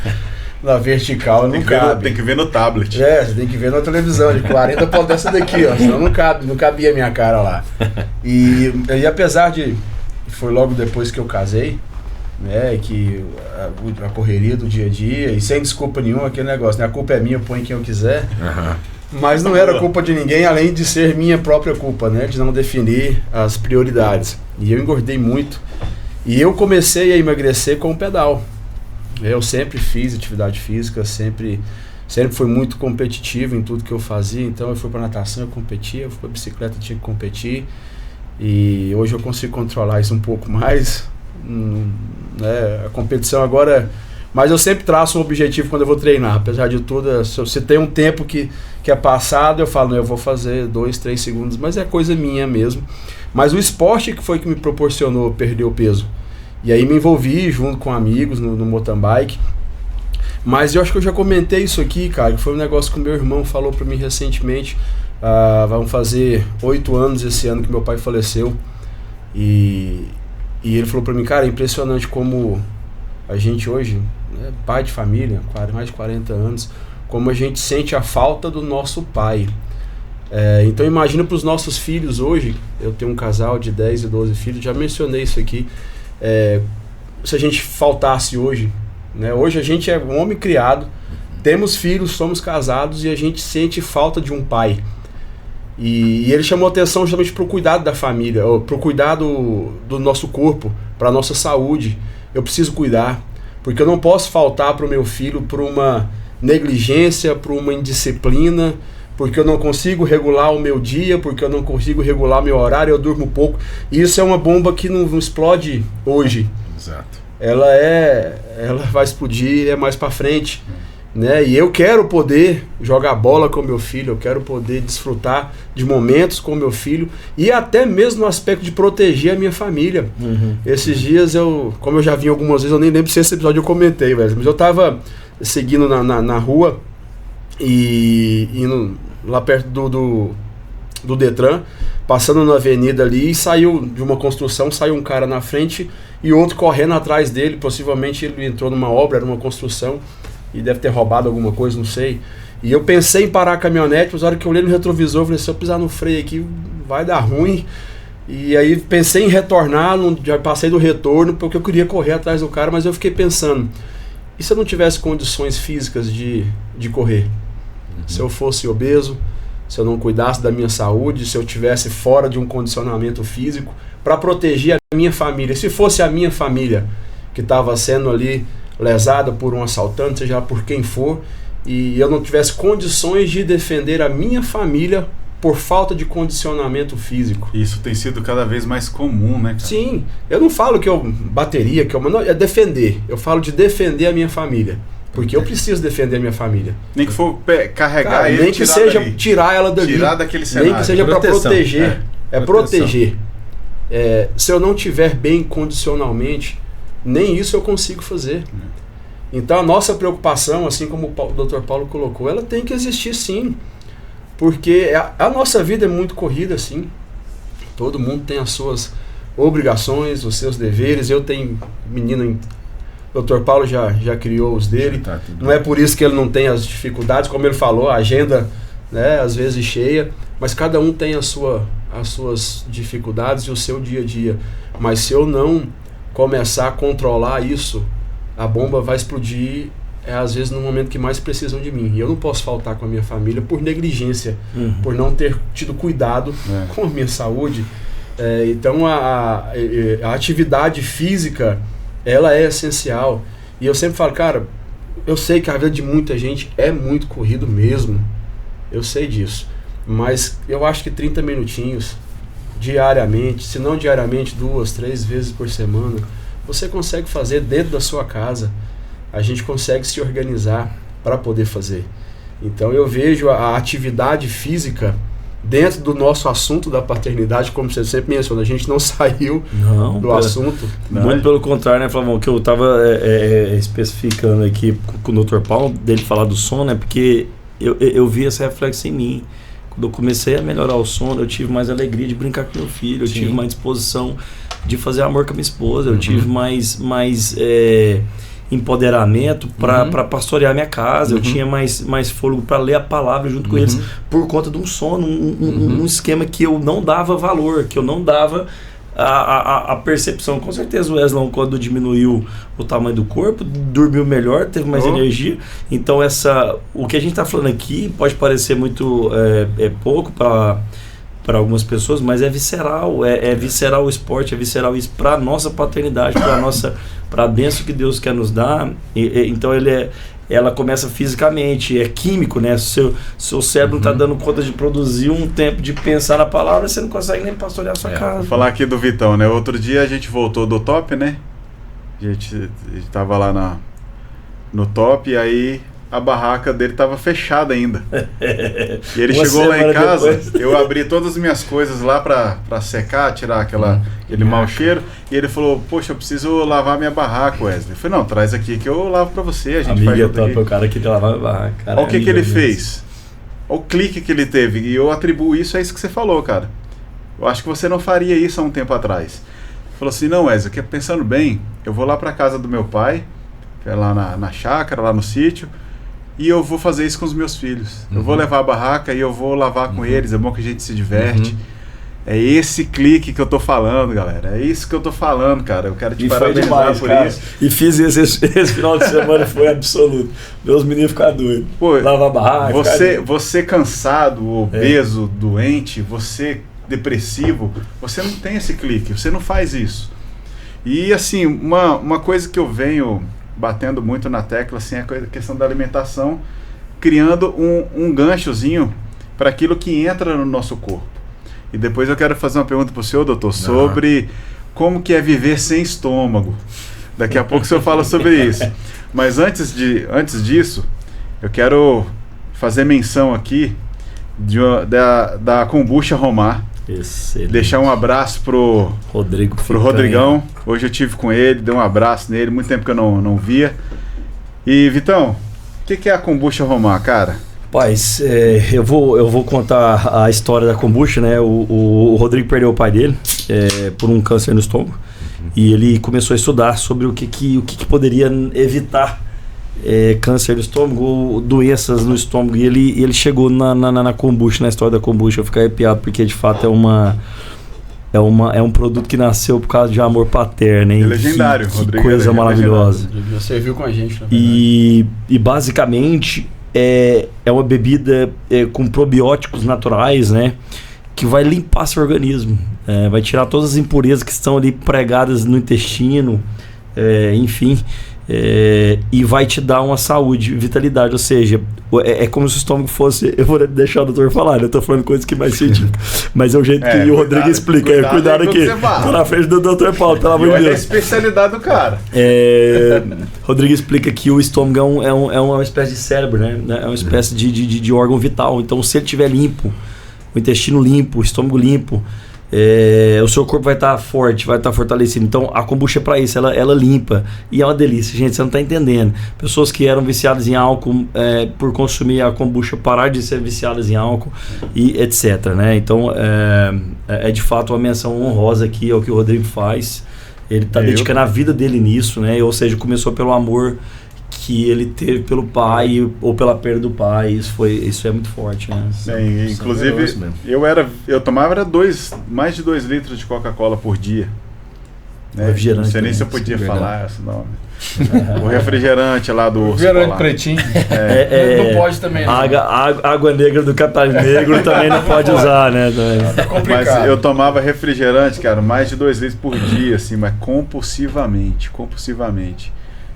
Na vertical não cabe. Tem que ver no tablet. Você tem que ver na televisão, de 40 pode dessa daqui, ó. Senão não cabia a minha cara lá. E apesar de... Foi logo depois que eu casei, né, que a correria do dia a dia, e sem desculpa nenhuma, aquele negócio, né, a culpa é minha, eu ponho quem eu quiser, mas não era culpa de ninguém, além de ser minha própria culpa, né, de não definir as prioridades. E eu engordei muito, e eu comecei a emagrecer com o pedal. Eu sempre fiz atividade física, sempre fui muito competitivo em tudo que eu fazia, então eu fui para natação, eu competia, eu fui para bicicleta, eu tinha que competir, e hoje eu consigo controlar isso um pouco mais. Né, a competição agora, mas eu sempre traço um objetivo quando eu vou treinar, apesar de tudo, se tem um tempo que é passado, eu falo, eu vou fazer 2, 3 segundos, mas é coisa minha mesmo. Mas o esporte que foi que me proporcionou perder o peso, e aí me envolvi junto com amigos no mountain bike. Mas eu acho que eu já comentei isso aqui, cara, que foi um negócio que o meu irmão falou para mim recentemente. Vamos fazer 8 anos esse ano que meu pai faleceu, e ele falou pra mim, cara, é impressionante como a gente hoje, né, pai de família, mais de 40 anos, como a gente sente a falta do nosso pai. Então imagina pros nossos filhos hoje, eu tenho um casal de 10 e 12 filhos, já mencionei isso aqui, se a gente faltasse hoje, né, hoje a gente é um homem criado, temos filhos, somos casados e a gente sente falta de um pai. E ele chamou atenção justamente para o cuidado da família, para o cuidado do nosso corpo, para a nossa saúde. Eu preciso cuidar, porque eu não posso faltar para o meu filho por uma negligência, por uma indisciplina, porque eu não consigo regular o meu dia, porque eu não consigo regular o meu horário, eu durmo pouco. E isso é uma bomba que não explode hoje. Exato. Ela vai explodir mais para frente. Né? E eu quero poder jogar bola com meu filho, eu quero poder desfrutar de momentos com meu filho e até mesmo no aspecto de proteger a minha família. Esses dias como eu já vi algumas vezes, eu nem lembro se esse episódio eu comentei, velho, mas eu tava seguindo na rua e indo lá perto do Detran, passando na avenida ali, e saiu de uma construção, saiu um cara na frente e outro correndo atrás dele, possivelmente ele entrou numa obra, era uma construção, e deve ter roubado alguma coisa, não sei. E eu pensei em parar a caminhonete, mas na hora que eu olhei no retrovisor, eu falei, se eu pisar no freio aqui, vai dar ruim. E aí pensei em retornar, já passei do retorno, porque eu queria correr atrás do cara, mas eu fiquei pensando, E se eu não tivesse condições físicas de correr? Se eu fosse obeso, se eu não cuidasse da minha saúde, se eu estivesse fora de um condicionamento físico, para proteger a minha família. Se fosse a minha família que estava sendo ali lesada por um assaltante, seja lá por quem for, e eu não tivesse condições de defender a minha família por falta de condicionamento físico. Isso tem sido cada vez mais comum, né, cara? Sim, eu não falo que eu bateria, não, é defender. Eu falo de defender a minha família. Porque eu preciso defender a minha família. Nem que for carregar cara, ele, nem que seja tirar ela dali. Tirar daquele cenário. Nem que seja para proteger. Proteger. Se eu não tiver bem condicionalmente, nem isso eu consigo fazer. Então a nossa preocupação, assim como o Dr. Paulo colocou, ela tem que existir sim. Porque a nossa vida é muito corrida, sim. Todo mundo tem as suas obrigações, os seus deveres. Eu tenho menino... O Dr. Paulo já criou os dele. Não é por isso que ele não tem as dificuldades, como ele falou, a agenda, né, às vezes cheia, mas cada um tem as suas dificuldades e o seu dia a dia. Mas se eu não começar a controlar isso, a bomba vai explodir, às vezes no momento que mais precisam de mim. E eu não posso faltar com a minha família por negligência, por não ter tido cuidado com a minha saúde. Então a atividade física, ela é essencial. E eu sempre falo, cara, eu sei que a vida de muita gente é muito corrido mesmo. Eu sei disso. Mas eu acho que 30 minutinhos diariamente, se não diariamente, 2, 3 vezes por semana, você consegue fazer dentro da sua casa. A gente consegue se organizar para poder fazer. Então eu vejo a atividade física dentro do nosso assunto da paternidade, como você sempre menciona, a gente não saiu do assunto. Muito pelo contrário, né, Flavão? O que eu estava especificando aqui com o Dr. Paulo, dele falar do sono, é porque eu vi essa reflexão em mim. Quando eu comecei a melhorar o sono, eu tive mais alegria de brincar com meu filho, eu tive mais disposição de fazer amor com a minha esposa, eu tive mais empoderamento para pastorear minha casa, eu tinha mais fôlego para ler a palavra junto com eles, por conta de um sono, um esquema que eu não dava valor, que eu não dava a percepção. Com certeza o Wesley, quando diminuiu o tamanho do corpo, dormiu melhor, teve mais energia. Então o que a gente está falando aqui pode parecer muito pouco para algumas pessoas, mas é visceral, é visceral o esporte, é visceral isso para a nossa paternidade, para a bênção que Deus quer nos dar. Então ela começa fisicamente, é químico, né? Seu cérebro não está dando conta de produzir um tempo de pensar na palavra, você não consegue nem pastorear a sua casa. Vou falar aqui do Vitão, né? Outro dia a gente voltou do top, né? A gente tava lá no top, e aí a barraca dele estava fechada ainda. E ele chegou lá em casa, eu abri todas as minhas coisas lá para secar, tirar aquele mau cheiro, e ele falou, poxa, eu preciso lavar minha barraca, Wesley. Eu falei, não, traz aqui que eu lavo para você, a gente faz top, o cara que lavar minha barraca. Olha o que ele fez. Olha o clique que ele teve, e eu atribuo isso a isso que você falou, cara. Eu acho que você não faria isso há um tempo atrás. Ele falou assim, não, Wesley, pensando bem, eu vou lá para casa do meu pai, que é lá na chácara, lá no sítio, e eu vou fazer isso com os meus filhos. Eu vou levar a barraca e eu vou lavar com eles. É bom que a gente se diverte. É esse clique que eu tô falando, galera. É isso que eu tô falando, cara. Eu quero te parabenizar por isso. E fiz esse final de semana, foi absoluto. Meus meninos ficaram doidos. Lavar a barraca. Você cansado, obeso, doente, você depressivo, você não tem esse clique. Você não faz isso. E assim, uma coisa que eu venho batendo muito na tecla, assim, é a questão da alimentação, criando um ganchozinho para aquilo que entra no nosso corpo. E depois eu quero fazer uma pergunta para o senhor, doutor, sobre como que é viver sem estômago. Daqui a pouco o senhor fala sobre isso. Mas antes disso, eu quero fazer menção aqui da kombucha Romar. Excelente. Deixar um abraço pro Rodrigão. Hoje eu tive com ele, dei um abraço nele, muito tempo que eu não via. E Vitão, o que é a kombucha Romar, cara? Paz, eu vou contar a história da kombucha, né? O Rodrigo perdeu o pai dele por um câncer no estômago, e ele começou a estudar sobre o que poderia evitar câncer do estômago ou doenças no estômago, e ele chegou na kombucha, na história da kombucha. Eu fiquei arrepiado porque de fato é um produto que nasceu por causa de amor paterno, hein? É legendário, que Rodrigo. Coisa maravilhosa. Já serviu com a gente, na verdade. E basicamente é uma bebida com probióticos naturais, né? Que vai limpar seu organismo. Vai tirar todas as impurezas que estão ali pregadas no intestino, enfim. E vai te dar uma saúde, vitalidade, ou seja, é como se o estômago fosse, eu vou deixar o doutor falar, eu tô falando coisas que mais científicas, mas é o jeito que o Rodrigo explica, cuidado aqui, tô na frente do doutor Paulo, pelo amor de Deus. É a especialidade do cara. Rodrigo explica que o estômago é uma espécie de cérebro, né? É uma espécie de órgão vital, então se ele estiver limpo, o intestino limpo, o estômago limpo, o seu corpo vai estar forte, vai estar fortalecido. Então a kombucha é para isso, ela limpa e é uma delícia, gente, você não está entendendo. Pessoas que eram viciadas em álcool por consumir a kombucha parar de ser viciadas em álcool e etc, né? Então é de fato uma menção honrosa aqui ao que o Rodrigo faz. Ele está dedicando a vida dele nisso, né? Ou seja, começou pelo amor que ele teve pelo pai ou pela perda do pai. Isso é muito forte, né? Bem, inclusive eu tomava mais de 2 litros de Coca-Cola por dia, né? Não sei nem se eu podia falar esse nome. O refrigerante lá do refrigerante pretinho. Não pode também, não. Água negra do Capitão Negro também não pode usar, né? É complicado. Mas eu tomava refrigerante, cara, mais de 2 litros por dia, assim, mas compulsivamente.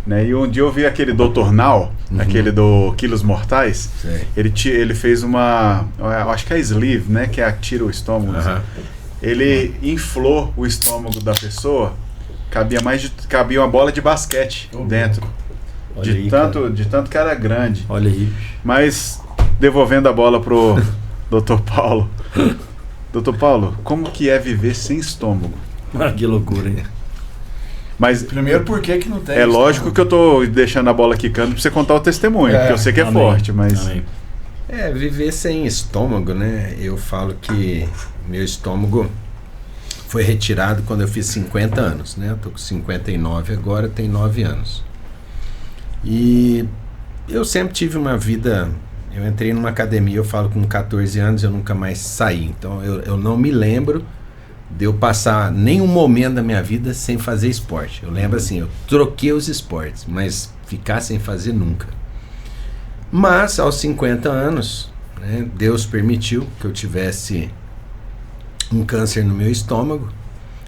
Né? E um dia eu vi aquele Dr. Now, aquele do Quilos Mortais. Ele fez uma, eu acho que é sleeve, né? Que tira o estômago. Ele inflou o estômago da pessoa, cabia uma bola de basquete dentro. De tanto que era grande. Olha aí. Mas, devolvendo a bola pro Dr. Paulo. Dr. Paulo, como que é viver sem estômago? Que loucura, hein? Mas primeiro, por que não tem? É lógico que eu tô deixando a bola quicando pra você contar o testemunho, porque eu sei que é forte, mas... Viver sem estômago, né? Eu falo que meu estômago foi retirado quando eu fiz 50 anos, né? Eu tô com 59 agora, tem 9 anos. E eu sempre tive uma vida... Eu entrei numa academia, eu falo, com 14 anos, eu nunca mais saí. Então eu não me lembro de eu passar nenhum momento da minha vida sem fazer esporte. Eu lembro assim, eu troquei os esportes, mas ficar sem fazer nunca. Mas aos 50 anos, né, Deus permitiu que eu tivesse um câncer no meu estômago.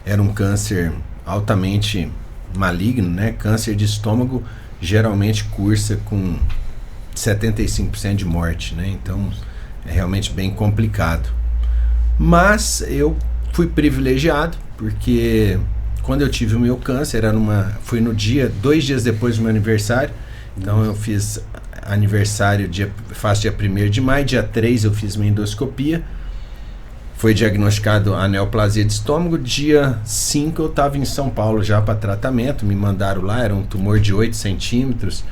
Era um câncer altamente maligno, né? Câncer de estômago geralmente cursa com 75% de morte, né? Então é realmente bem complicado. Mas eu fui privilegiado, porque quando eu tive o meu câncer, foi no dia, 2 dias depois do meu aniversário. Então eu fiz aniversário, faço dia 1º de maio, dia 3 eu fiz minha endoscopia. Foi diagnosticado a neoplasia de estômago. Dia 5 eu estava em São Paulo já para tratamento. Me mandaram lá, era um tumor de 8 centímetros.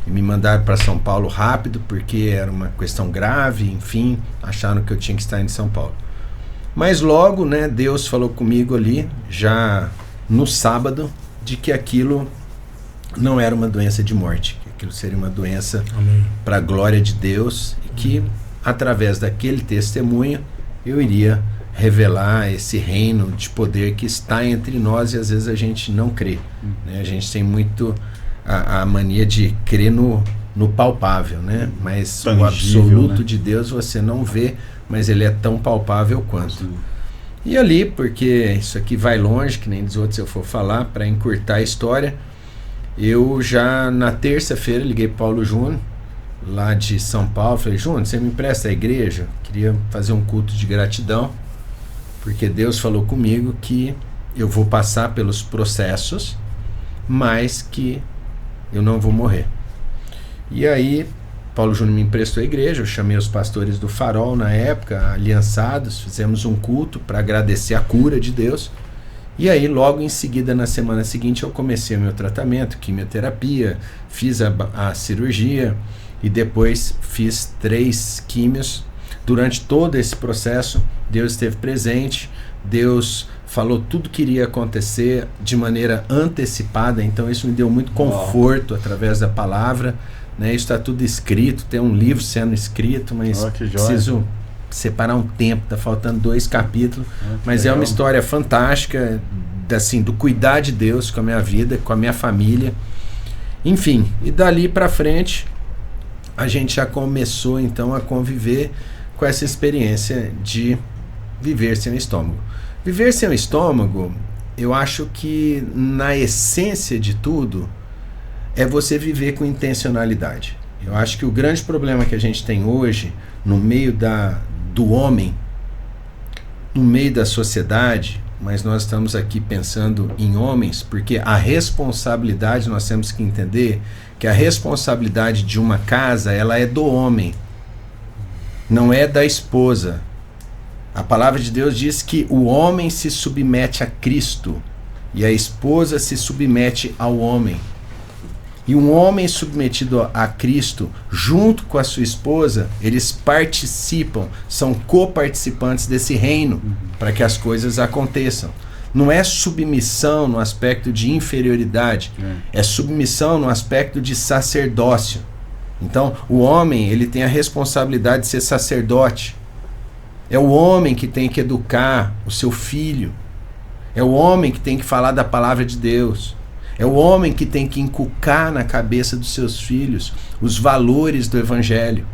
E me mandaram para São Paulo rápido, porque era uma questão grave, enfim, acharam que eu tinha que estar em São Paulo. Mas logo, né, Deus falou comigo ali, já no sábado, de que aquilo não era uma doença de morte, que aquilo seria uma doença para a glória de Deus, e que através daquele testemunho eu iria revelar esse reino de poder que está entre nós, e às vezes a gente não crê, né? A gente tem muito a mania de crer no palpável, né? Mas tangível, o absoluto, né, de Deus você não vê, mas ele é tão palpável quanto. E ali, porque isso aqui vai longe, que nem dos outros eu for falar, para encurtar a história, eu já na terça-feira liguei para Paulo Júnior, lá de São Paulo, falei: Júnior, você me empresta a igreja? Queria fazer um culto de gratidão, porque Deus falou comigo que eu vou passar pelos processos, mas que eu não vou morrer. E aí Paulo Júnior me emprestou a igreja, eu chamei os pastores do Farol na época, aliançados, fizemos um culto para agradecer a cura de Deus. E aí logo em seguida, na semana seguinte, eu comecei o meu tratamento, quimioterapia, fiz a cirurgia e depois fiz 3 químios. Durante todo esse processo, Deus esteve presente, Deus falou tudo que iria acontecer de maneira antecipada, então isso me deu muito conforto através da palavra, né? Isso está tudo escrito, tem um livro sendo escrito, mas preciso separar um tempo, tá faltando 2 capítulos, mas é uma história fantástica, assim, do cuidar de Deus com a minha vida, com a minha família. Enfim, e dali para frente a gente já começou então a conviver com essa experiência de viver sem o estômago. Viver sem o estômago, eu acho que na essência de tudo é você viver com intencionalidade. Eu acho que o grande problema que a gente tem hoje no meio do homem, no meio da sociedade, mas nós estamos aqui pensando em homens, porque a responsabilidade, nós temos que entender que a responsabilidade de uma casa, ela é do homem, não é da esposa. A palavra de Deus diz que o homem se submete a Cristo e a esposa se submete ao homem. E um homem submetido a Cristo, junto com a sua esposa, eles participam, são coparticipantes desse reino, para que as coisas aconteçam. Não é submissão no aspecto de inferioridade, é submissão no aspecto de sacerdócio. Então, o homem, ele tem a responsabilidade de ser sacerdote. É o homem que tem que educar o seu filho. É o homem que tem que falar da palavra de Deus. É o homem que tem que inculcar na cabeça dos seus filhos os valores do Evangelho.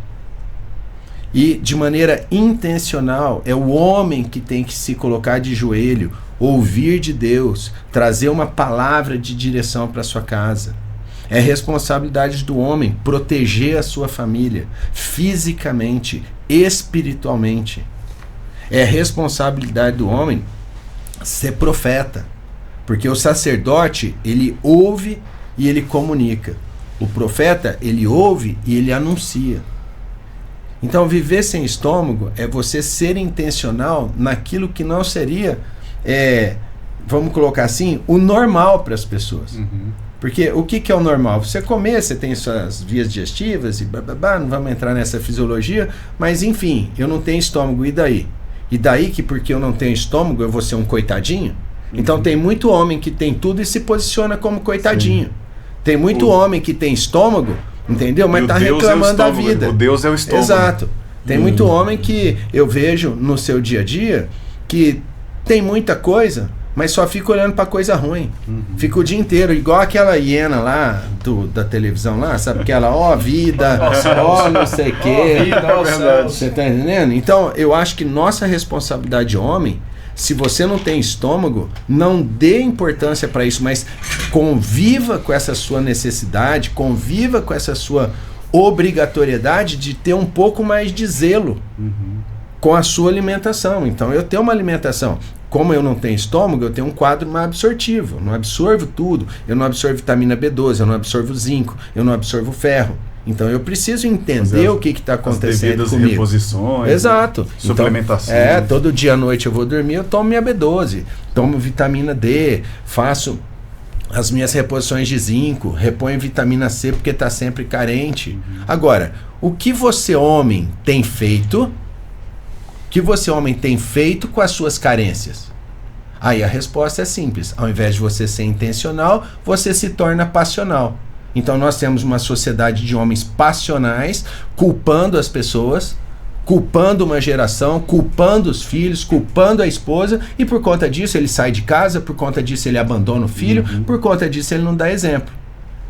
E, de maneira intencional, é o homem que tem que se colocar de joelho, ouvir de Deus, trazer uma palavra de direção para sua casa. É responsabilidade do homem proteger a sua família, fisicamente, espiritualmente. É responsabilidade do homem ser profeta. Porque o sacerdote, ele ouve e ele comunica. O profeta, ele ouve e ele anuncia. Então, viver sem estômago é você ser intencional naquilo que não seria, vamos colocar assim, o normal para as pessoas. Porque o que é o normal? Você comer, você tem suas vias digestivas e bababá, não vamos entrar nessa fisiologia, mas enfim, eu não tenho estômago, e daí? E daí que porque eu não tenho estômago eu vou ser um coitadinho? Então tem muito homem que tem tudo e se posiciona como coitadinho. Sim. Tem muito homem que tem estômago, entendeu? Mas está reclamando da vida. O Deus é o estômago. Exato. Tem muito homem que eu vejo no seu dia a dia que tem muita coisa, mas só fica olhando para coisa ruim. Fica o dia inteiro, igual aquela hiena lá da televisão lá, sabe? Aquela, vida, não sei o quê. Você tá entendendo? Então, eu acho que nossa responsabilidade de homem, se você não tem estômago, não dê importância para isso, mas conviva com essa sua necessidade, conviva com essa sua obrigatoriedade de ter um pouco mais de zelo com a sua alimentação. Então, eu tenho uma alimentação. Como eu não tenho estômago, eu tenho um quadro mais absortivo. Eu não absorvo tudo. Eu não absorvo vitamina B12, eu não absorvo zinco, eu não absorvo ferro. Então eu preciso entender o que está acontecendo comigo. Reposições. Exato. Suplementação. Então, todo dia à noite eu vou dormir, eu tomo minha B12, tomo vitamina D, faço as minhas reposições de zinco, reponho vitamina C porque está sempre carente. Agora, o que você, homem, tem feito? O que você, homem, tem feito com as suas carências? Aí a resposta é simples. Ao invés de você ser intencional, você se torna passional. Então nós temos uma sociedade de homens passionais, culpando as pessoas, culpando uma geração, culpando os filhos, culpando a esposa, e por conta disso ele sai de casa, por conta disso ele abandona o filho, por conta disso ele não dá exemplo.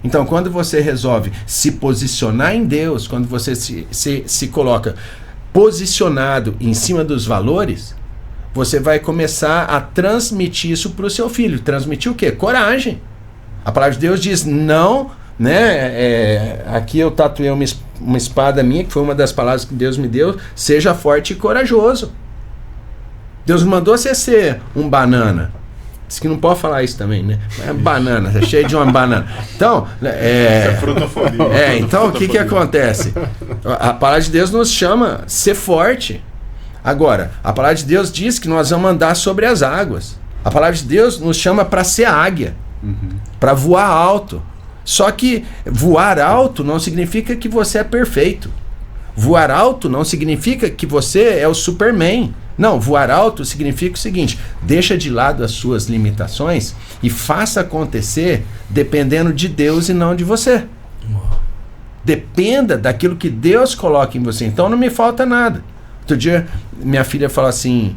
Então quando você resolve se posicionar em Deus, quando você se coloca posicionado em cima dos valores, você vai começar a transmitir isso para o seu filho. Transmitir o quê? Coragem. A palavra de Deus diz não, né? Aqui eu tatuei uma espada minha, que foi uma das palavras que Deus me deu: seja forte e corajoso. Deus mandou você ser um banana. Diz que não pode falar isso também, né? É banana, é cheio de uma banana. Então, então o que acontece? A palavra de Deus nos chama a ser forte. Agora, a palavra de Deus diz que nós vamos andar sobre as águas. A palavra de Deus nos chama para ser águia, para voar alto. Só que voar alto não significa que você é perfeito. Voar alto não significa que você é o Superman. Não, voar alto significa o seguinte: deixa de lado as suas limitações e faça acontecer dependendo de Deus e não de você. Dependa daquilo que Deus coloca em você. Então não me falta nada. Outro dia, minha filha falou assim,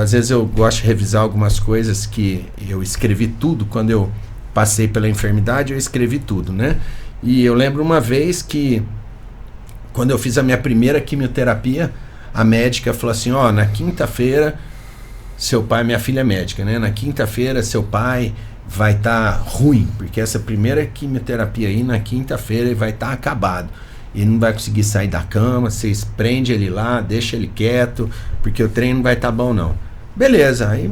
às vezes eu gosto de revisar algumas coisas que eu escrevi tudo, quando eu passei pela enfermidade, eu escrevi tudo, né? E eu lembro uma vez que, quando eu fiz a minha primeira quimioterapia, a médica falou assim, na quinta-feira, seu pai, minha filha é médica, né? Na quinta-feira, seu pai vai estar ruim, porque essa primeira quimioterapia aí, na quinta-feira, ele vai estar acabado. Ele não vai conseguir sair da cama, vocês prendem ele lá, deixa ele quieto, porque o treino não vai estar bom não. Beleza, aí,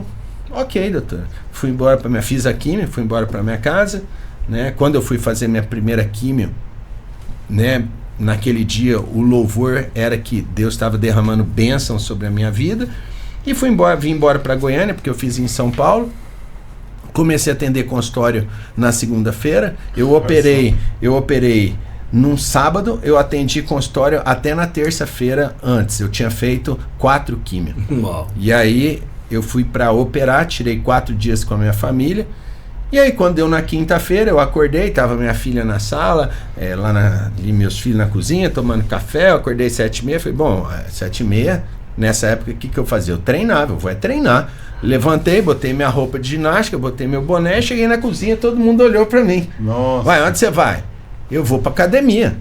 ok, doutor. Fui embora fiz a quimio, fui embora para minha casa, né? Quando eu fui fazer minha primeira quimio, né? Naquele dia o louvor era que Deus estava derramando bênção sobre a minha vida, e vim embora para Goiânia, porque eu fiz em São Paulo. Comecei a atender consultório na segunda-feira, eu operei num sábado, eu atendi consultório até na terça-feira antes. Eu tinha feito 4 químios. E aí eu fui para operar, tirei 4 dias com a minha família. E aí quando deu na quinta-feira, eu acordei, tava minha filha na sala, ali meus filhos na cozinha, tomando café. Eu acordei 7h30, falei, bom, 7h30, nessa época o que eu fazia? Eu treinava, eu vou treinar. Levantei, botei minha roupa de ginástica, botei meu boné, cheguei na cozinha, todo mundo olhou para mim. Nossa. Vai, onde você vai? Eu vou pra academia.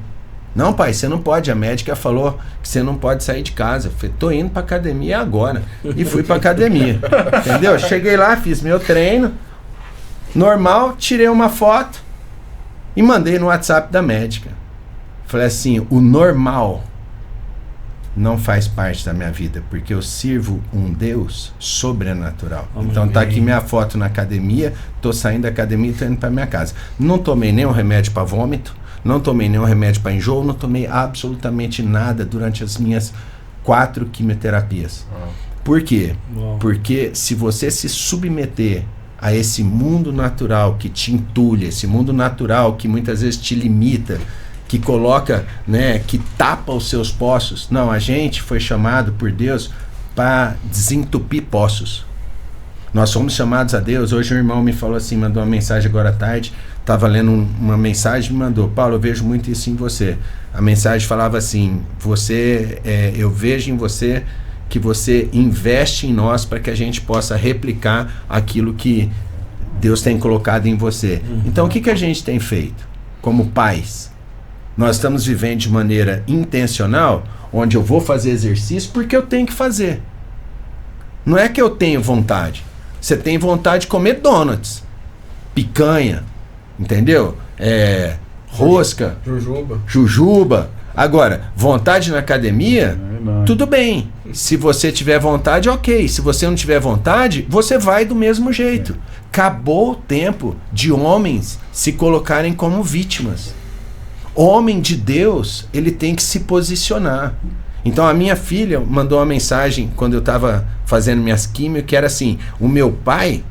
Não, pai, você não pode. A médica falou que você não pode sair de casa. Eu falei, tô indo pra academia agora. E fui pra academia. Entendeu? Cheguei lá, fiz meu treino. Normal, tirei uma foto e mandei no WhatsApp da médica. Falei assim, o normal não faz parte da minha vida, porque eu sirvo um Deus sobrenatural. Então tá aqui minha foto na academia, tô saindo da academia e tô indo pra minha casa. Não tomei nenhum remédio para vômito, não tomei nenhum remédio para enjoo, não tomei absolutamente nada durante as minhas 4 quimioterapias. Por quê? Porque se você se submeter a esse mundo natural que te entulha, esse mundo natural que muitas vezes te limita, que coloca, né, que tapa os seus poços. Não, a gente foi chamado por Deus para desentupir poços. Nós somos chamados a Deus. Hoje um irmão me falou assim, mandou uma mensagem agora à tarde, estava lendo uma mensagem e me mandou, Paulo, eu vejo muito isso em você. A mensagem falava assim, eu vejo em você que você investe em nós para que a gente possa replicar aquilo que Deus tem colocado em você. Então o que a gente tem feito como pais? Nós estamos vivendo de maneira intencional, onde eu vou fazer exercício porque eu tenho que fazer. Não é que eu tenho vontade. Você tem vontade de comer donuts, picanha, entendeu? Rosca, jujuba. Agora, vontade na academia, tudo bem. Se você tiver vontade, ok. Se você não tiver vontade, você vai do mesmo jeito. Acabou o tempo de homens se colocarem como vítimas. Homem de Deus, ele tem que se posicionar. Então a minha filha mandou uma mensagem quando eu estava fazendo minhas químio, que era assim, o meu pai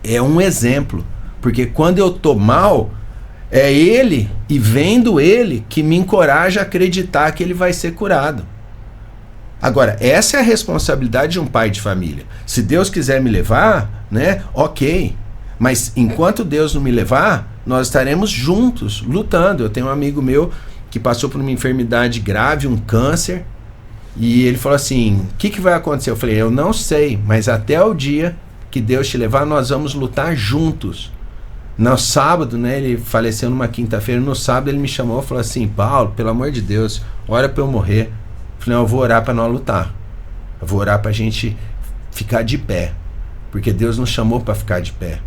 é um exemplo, porque quando eu tô mal, é ele, e vendo ele, que me encoraja a acreditar que ele vai ser curado. Agora, essa é a responsabilidade de um pai de família. Se Deus quiser me levar, né, ok. Mas enquanto Deus não me levar, nós estaremos juntos, lutando. Eu tenho um amigo meu que passou por uma enfermidade grave, um câncer, e ele falou assim, o que vai acontecer? Eu falei, eu não sei, mas até o dia que Deus te levar, nós vamos lutar juntos. No sábado, né, ele faleceu numa quinta-feira, no sábado ele me chamou e falou assim, Paulo, pelo amor de Deus, ora para eu morrer. Eu falei, não, eu vou orar para nós lutar. Eu vou orar para a gente ficar de pé, porque Deus nos chamou para ficar de pé.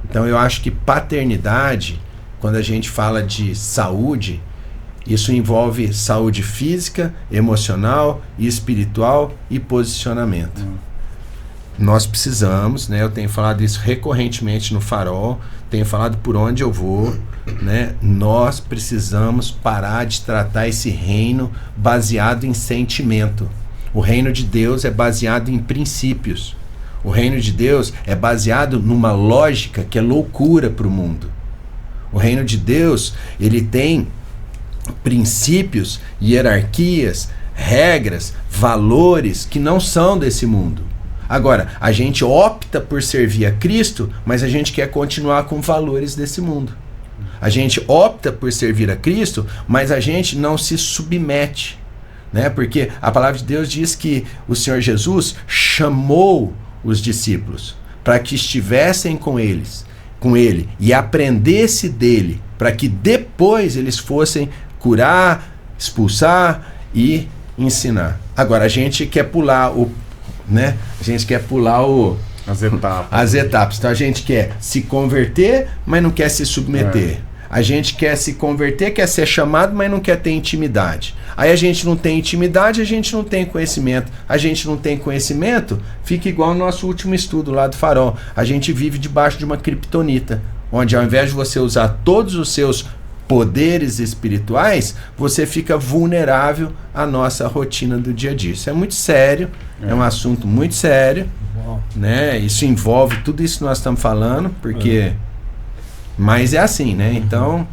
Então eu acho que paternidade, quando a gente fala de saúde, isso envolve saúde física, emocional, espiritual e posicionamento. Nós precisamos, né, eu tenho falado isso recorrentemente no Farol, tenho falado por onde eu vou, né, nós precisamos parar de tratar esse reino baseado em sentimento. O reino de Deus é baseado em princípios. O reino de Deus é baseado numa lógica que é loucura para o mundo. O reino de Deus, ele tem princípios, hierarquias, regras, valores que não são desse mundo. Agora, a gente opta por servir a Cristo, mas a gente quer continuar com valores desse mundo. A gente opta por servir a Cristo, mas a gente não se submete. né? Porque a palavra de Deus diz que o Senhor Jesus chamou os discípulos para que estivessem com ele e aprendesse dele, para que depois eles fossem curar, expulsar e ensinar. Agora a gente quer pular as etapas. Então a gente quer se converter, mas não quer se submeter. A gente quer se converter, quer ser chamado, mas não quer ter intimidade. Aí a gente não tem intimidade, a gente não tem conhecimento. A gente não tem conhecimento, fica igual no nosso último estudo lá do Farol. A gente vive debaixo de uma criptonita, onde ao invés de você usar todos os seus poderes espirituais, você fica vulnerável à nossa rotina do dia a dia. Isso é muito sério, é um assunto muito sério, né? Isso envolve tudo isso que nós estamos falando, porque... Mas é assim, né? Então,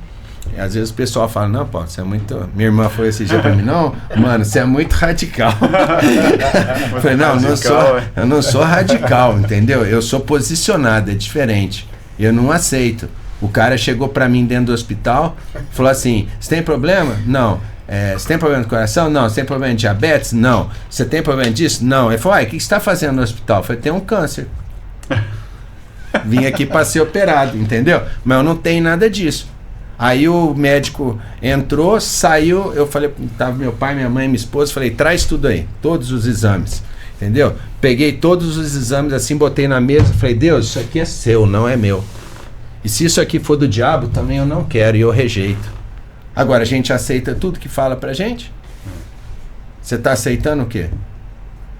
às vezes o pessoal fala, não, pô, você é muito... Minha irmã foi esse dia pra mim, não, mano, você é muito radical. Eu falei, não, eu não sou radical, entendeu? Eu sou posicionado, é diferente. Eu não aceito. O cara chegou pra mim dentro do hospital, falou assim, você tem problema? Não. Você tem problema no coração? Não. Você tem problema de diabetes? Não. Você tem problema disso? Não. Ele falou, o que você está fazendo no hospital? Eu falei, tem um câncer. Vim aqui para ser operado, entendeu? Mas eu não tenho nada disso. Aí o médico entrou, saiu, eu falei, tava meu pai, minha mãe, minha esposa, falei, traz tudo aí, todos os exames, entendeu? Peguei todos os exames assim, botei na mesa, falei, Deus, isso aqui é seu, não é meu. E se isso aqui for do diabo, também eu não quero e eu rejeito. Agora, a gente aceita tudo que fala pra gente? Você tá aceitando o quê?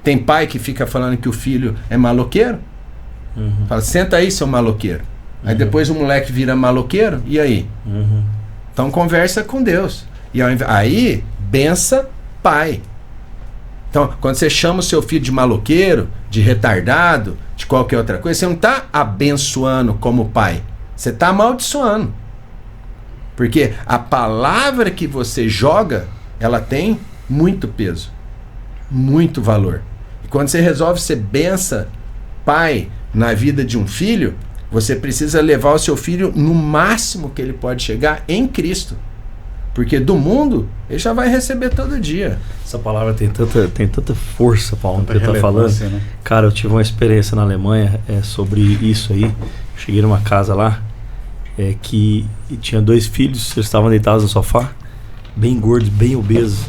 Tem pai que fica falando que o filho é maloqueiro? Fala, senta aí, seu maloqueiro. Aí depois o moleque vira maloqueiro, e aí? Então conversa com Deus. E aí, bença pai. Então, quando você chama o seu filho de maloqueiro, de retardado, de qualquer outra coisa, você não está abençoando como pai. Você está amaldiçoando. Porque a palavra que você joga, ela tem muito peso, muito valor. E quando você resolve ser benção pai na vida de um filho, você precisa levar o seu filho no máximo que ele pode chegar em Cristo. Porque do mundo, ele já vai receber todo dia. Essa palavra tem tanta força, Paulo, no que ele está falando. Né? Cara, eu tive uma experiência na Alemanha sobre isso aí. Cheguei numa casa lá que tinha 2 filhos, eles estavam deitados no sofá, bem gordos, bem obesos.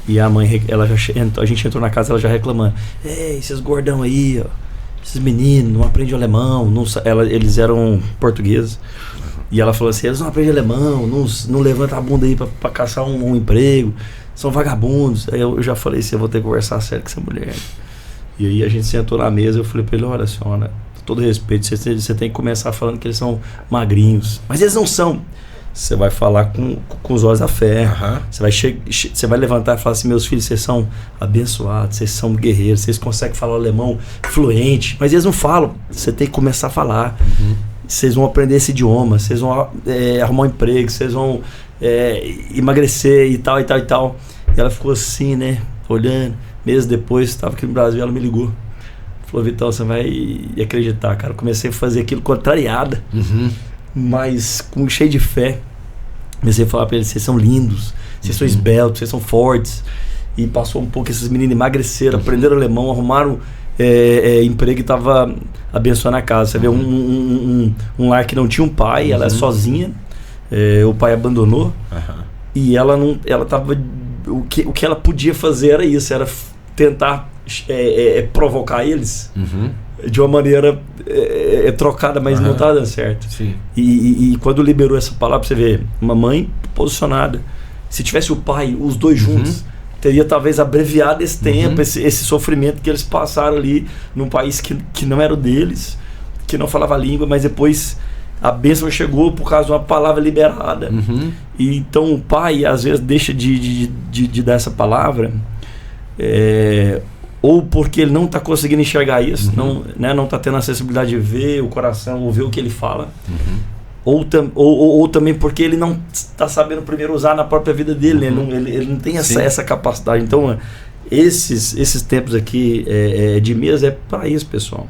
E a mãe, a gente entrou na casa, ela já reclamando. Esses gordão aí, ó, esses meninos não aprendem alemão. Eles eram portugueses. E ela falou assim, eles não aprendem alemão, não levantam a bunda aí pra caçar um emprego, são vagabundos. Aí eu já falei assim, eu vou ter que conversar sério com essa mulher. E aí a gente sentou na mesa, eu falei pra ele, olha senhora, com todo respeito, você tem que começar falando que eles são magrinhos. Mas eles não são. Você vai falar com os olhos da fé. Você vai levantar e falar assim, meus filhos, vocês são abençoados, vocês são guerreiros, vocês conseguem falar alemão fluente, mas eles não falam. Você tem que começar a falar. Vocês vão aprender esse idioma, vocês vão arrumar um emprego, vocês vão emagrecer e tal, e tal, e tal. E ela ficou assim, né, olhando. Meses depois, estava aqui no Brasil, ela me ligou. Falou, Vitão, você vai acreditar, cara. Eu comecei a fazer aquilo contrariada, mas cheio de fé. Comecei a falar para eles, vocês são lindos, vocês são esbeltos, vocês são fortes. E passou um pouco, esses meninos emagreceram, aprenderam alemão, arrumaram emprego e estava abençoando a casa. Você vê um lar que não tinha um pai, ela é sozinha, o pai abandonou, e ela tava, o que ela podia fazer era isso, era tentar provocar eles de uma maneira trocada, mas não estava dando certo. E quando liberou essa palavra, você vê uma mãe posicionada. Se tivesse o pai, os dois juntos, teria talvez abreviado esse tempo, esse sofrimento que eles passaram ali num país que não era o deles, que não falava a língua, mas depois a bênção chegou por causa de uma palavra liberada. E então o pai às vezes deixa de dar essa palavra, ou porque ele não está conseguindo enxergar isso, não está tendo a sensibilidade de ver o coração, ouvir o que ele fala. Ou também porque ele não está sabendo primeiro usar na própria vida dele, ele não tem essa capacidade. Então, esses tempos aqui de mesa é para isso, pessoal.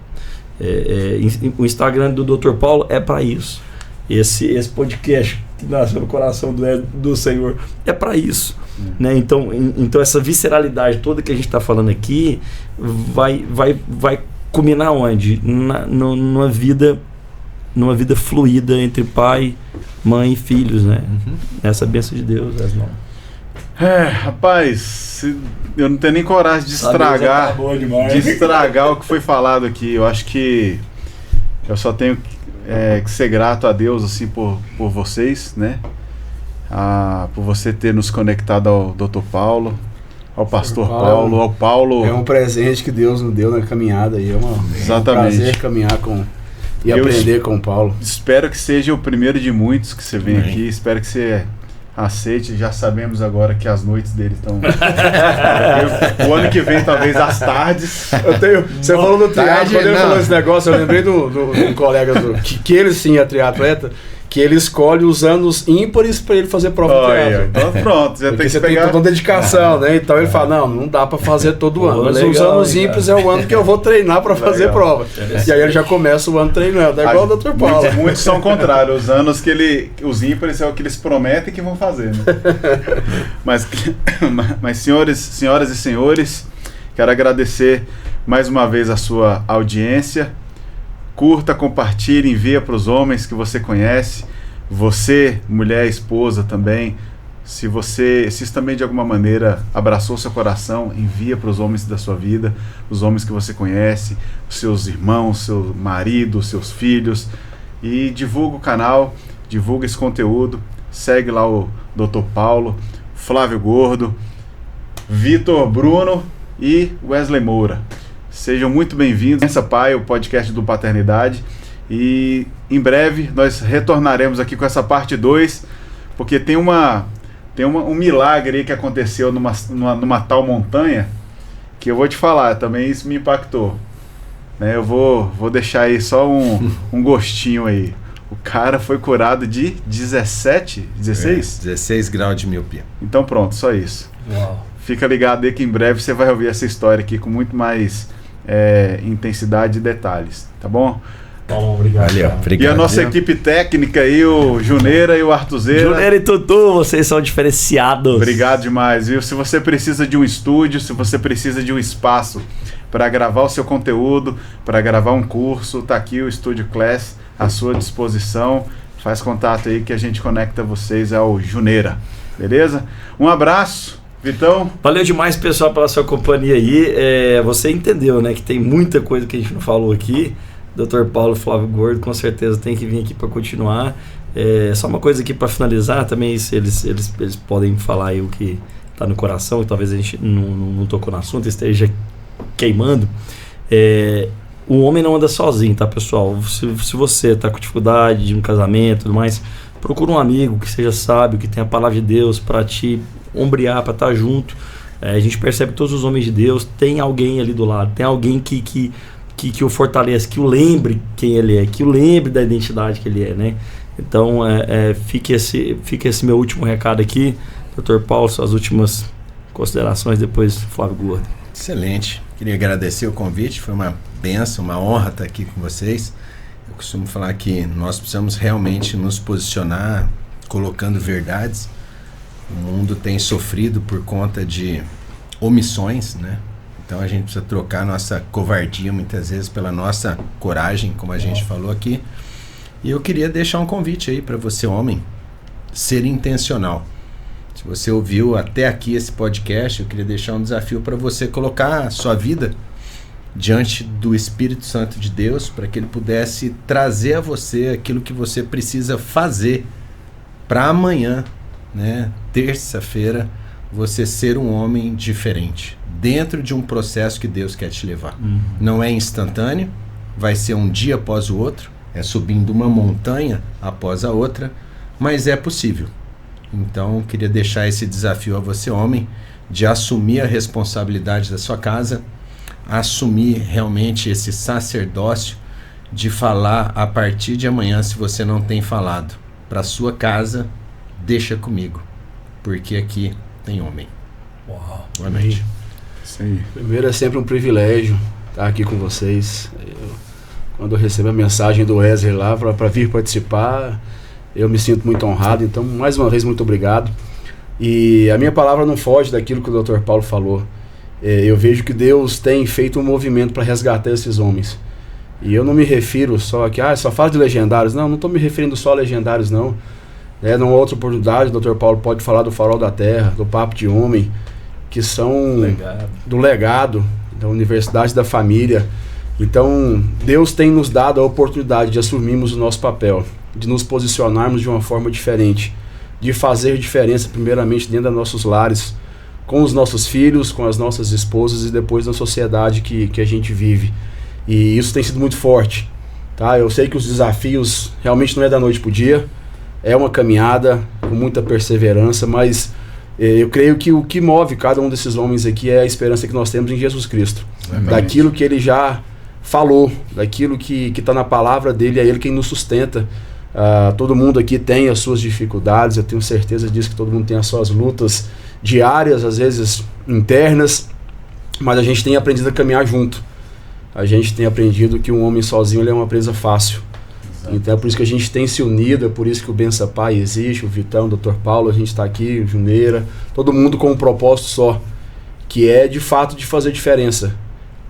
O Instagram do Dr. Paulo é para isso. Esse podcast que nasceu no coração do Senhor. É para isso. Né? Então essa visceralidade toda que a gente está falando aqui vai culminar onde? Numa vida fluida entre pai, mãe e filhos, né? Essa bênção de Deus, rapaz, eu não tenho nem coragem de estragar o que foi falado aqui. Eu acho que eu só tenho que ser grato a Deus assim por vocês, né? Por você ter nos conectado ao Dr. Paulo, ao pastor Paulo, ao Paulo. É um presente que Deus nos deu na caminhada aí. É um prazer caminhar e aprender com o Paulo. Espero que seja o primeiro de muitos que você vem aqui. Espero que você aceite. Já sabemos agora que as noites dele estão... o ano que vem, talvez, às tardes. Você falou do triatlo, quando ele falou esse negócio, eu lembrei do colega que ele sim é triatleta, que ele escolhe os anos ímpares para ele fazer prova de triatlo. Então pronto, já tem que pegar... tem toda uma dedicação, né? Então ele fala, não dá para fazer todo ano, mas os anos ímpares é o ano que eu vou treinar para fazer prova. E aí ele já começa o ano treinando, é igual o Dr. Paulo. Muitos são contrários, os anos os ímpares é o que eles prometem que vão fazer, né? mas senhoras e senhores, quero agradecer mais uma vez a sua audiência. Curta, compartilhe, envia para os homens que você conhece. Você, mulher, esposa também. Se isso também de alguma maneira abraçou seu coração, envia para os homens da sua vida, os homens que você conhece, seus irmãos, seu marido, seus filhos. E divulga o canal, divulga esse conteúdo. Segue lá o Dr. Paulo, Flávio Gordo, Vitor Bruno e Wesley Moura. Sejam muito bem-vindos. Pensa Pai, o podcast do Paternidade. E em breve nós retornaremos aqui com essa parte 2, porque tem um milagre aí que aconteceu numa tal montanha, que eu vou te falar, também isso me impactou. Né? Eu vou deixar aí só um gostinho aí. O cara foi curado de 16 graus de miopia. Então pronto, só isso. Uau. Fica ligado aí que em breve você vai ouvir essa história aqui com muito mais intensidade e detalhes, tá bom? Bom, obrigado. Valeu, obrigado. E a nossa equipe técnica aí, o Juneira e o Artuzeira. Juneira e Tutu, vocês são diferenciados. Obrigado demais, viu? Se você precisa de um estúdio, se você precisa de um espaço para gravar o seu conteúdo, para gravar um curso, tá aqui o Estúdio Class à sua disposição. Faz contato aí que a gente conecta vocês ao Juneira, beleza? Um abraço. Vitão. Valeu demais, pessoal, pela sua companhia aí. Você entendeu, né, que tem muita coisa que a gente não falou aqui. Dr. Paulo, Flávio Gordo, com certeza tem que vir aqui para continuar. Só uma coisa aqui para finalizar, também eles podem falar aí o que está no coração, e talvez a gente não tocou no assunto, esteja queimando. O homem não anda sozinho, tá, pessoal? Se você está com dificuldade de um casamento e tudo mais, procura um amigo que seja sábio, que tenha a palavra de Deus para te ombrear, para estar junto. A gente percebe que todos os homens de Deus tem alguém ali do lado, tem alguém que o fortaleça, que o lembre quem ele é, que o lembre da identidade que ele é, né? Então, fica esse meu último recado aqui. Dr. Paulo, suas últimas considerações, depois Flávio Gordo. Excelente. Queria agradecer o convite, foi uma bênção, uma honra estar aqui com vocês. Eu costumo falar que nós precisamos realmente nos posicionar colocando verdades. O mundo tem sofrido por conta de omissões, né? Então a gente precisa trocar nossa covardia muitas vezes pela nossa coragem, como a gente falou aqui. E eu queria deixar um convite aí para você, homem, ser intencional. Se você ouviu até aqui esse podcast, eu queria deixar um desafio para você colocar a sua vida diante do Espírito Santo de Deus, para que ele pudesse trazer a você aquilo que você precisa fazer para amanhã, né, terça-feira, você ser um homem diferente, dentro de um processo que Deus quer te levar. Não é instantâneo, vai ser um dia após o outro, é subindo uma montanha após a outra, mas é possível. Então, queria deixar esse desafio a você, homem, de assumir a responsabilidade da sua casa, assumir realmente esse sacerdócio de falar a partir de amanhã, se você não tem falado, para sua casa, deixa comigo, porque aqui tem homem. Uau. Boa noite. Sim. Primeiro, é sempre um privilégio estar aqui com vocês. Quando eu recebo a mensagem do Wesley lá para vir participar, Eu me sinto muito honrado, então, mais uma vez, muito obrigado. E a minha palavra não foge daquilo que o Dr. Paulo falou. Eu vejo que Deus tem feito um movimento para resgatar esses homens. E eu não me refiro só aqui, só falo de legendários. Não estou me referindo só a legendários, não. Numa outra oportunidade, o Dr. Paulo pode falar do Farol da Terra, do Papo de Homem, que são do legado, da Universidade da Família. Então, Deus tem nos dado a oportunidade de assumirmos o nosso papel, de nos posicionarmos de uma forma diferente, de fazer diferença primeiramente dentro dos nossos lares, com os nossos filhos, com as nossas esposas e depois na sociedade que a gente vive. E isso tem sido muito forte, tá? Eu sei que os desafios realmente não é da noite para o dia, é uma caminhada com muita perseverança, mas eu creio que o que move cada um desses homens aqui é a esperança que nós temos em Jesus Cristo. Exatamente. Daquilo que ele já falou, daquilo que está na palavra dele, é ele quem nos sustenta. Todo mundo aqui tem as suas dificuldades, eu tenho certeza disso, que todo mundo tem as suas lutas diárias, às vezes internas, mas a gente tem aprendido a caminhar junto. A gente tem aprendido que um homem sozinho ele é uma presa fácil. Exato. Então é por isso que a gente tem se unido, é por isso que o Bença Pai existe, o Vitão, o Dr. Paulo, a gente está aqui, o Juneira, todo mundo com um propósito só, que é de fato de fazer diferença.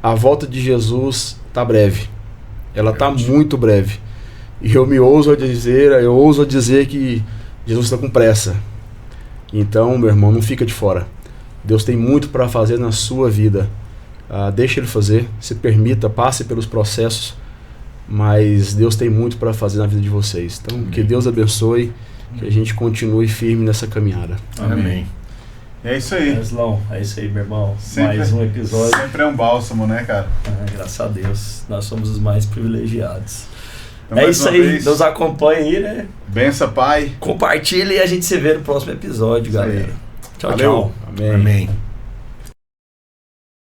A volta de Jesus está breve, ela está muito breve. E eu ouso a dizer que Jesus está com pressa. Então, meu irmão, não fica de fora. Deus tem muito para fazer na sua vida. Deixa Ele fazer, se permita, passe pelos processos, mas Deus tem muito para fazer na vida de vocês. Então, que Deus abençoe, que a gente continue firme nessa caminhada. Amém. É isso aí. Weslão, é isso aí, meu irmão. Sempre, mais um episódio. Sempre é um bálsamo, né, cara? Graças a Deus, nós somos os mais privilegiados. Então, é isso aí, nos acompanha aí, né? Bença, Pai. Compartilha e a gente se vê no próximo episódio, galera. Tchau, Valeu. tchau. Amém.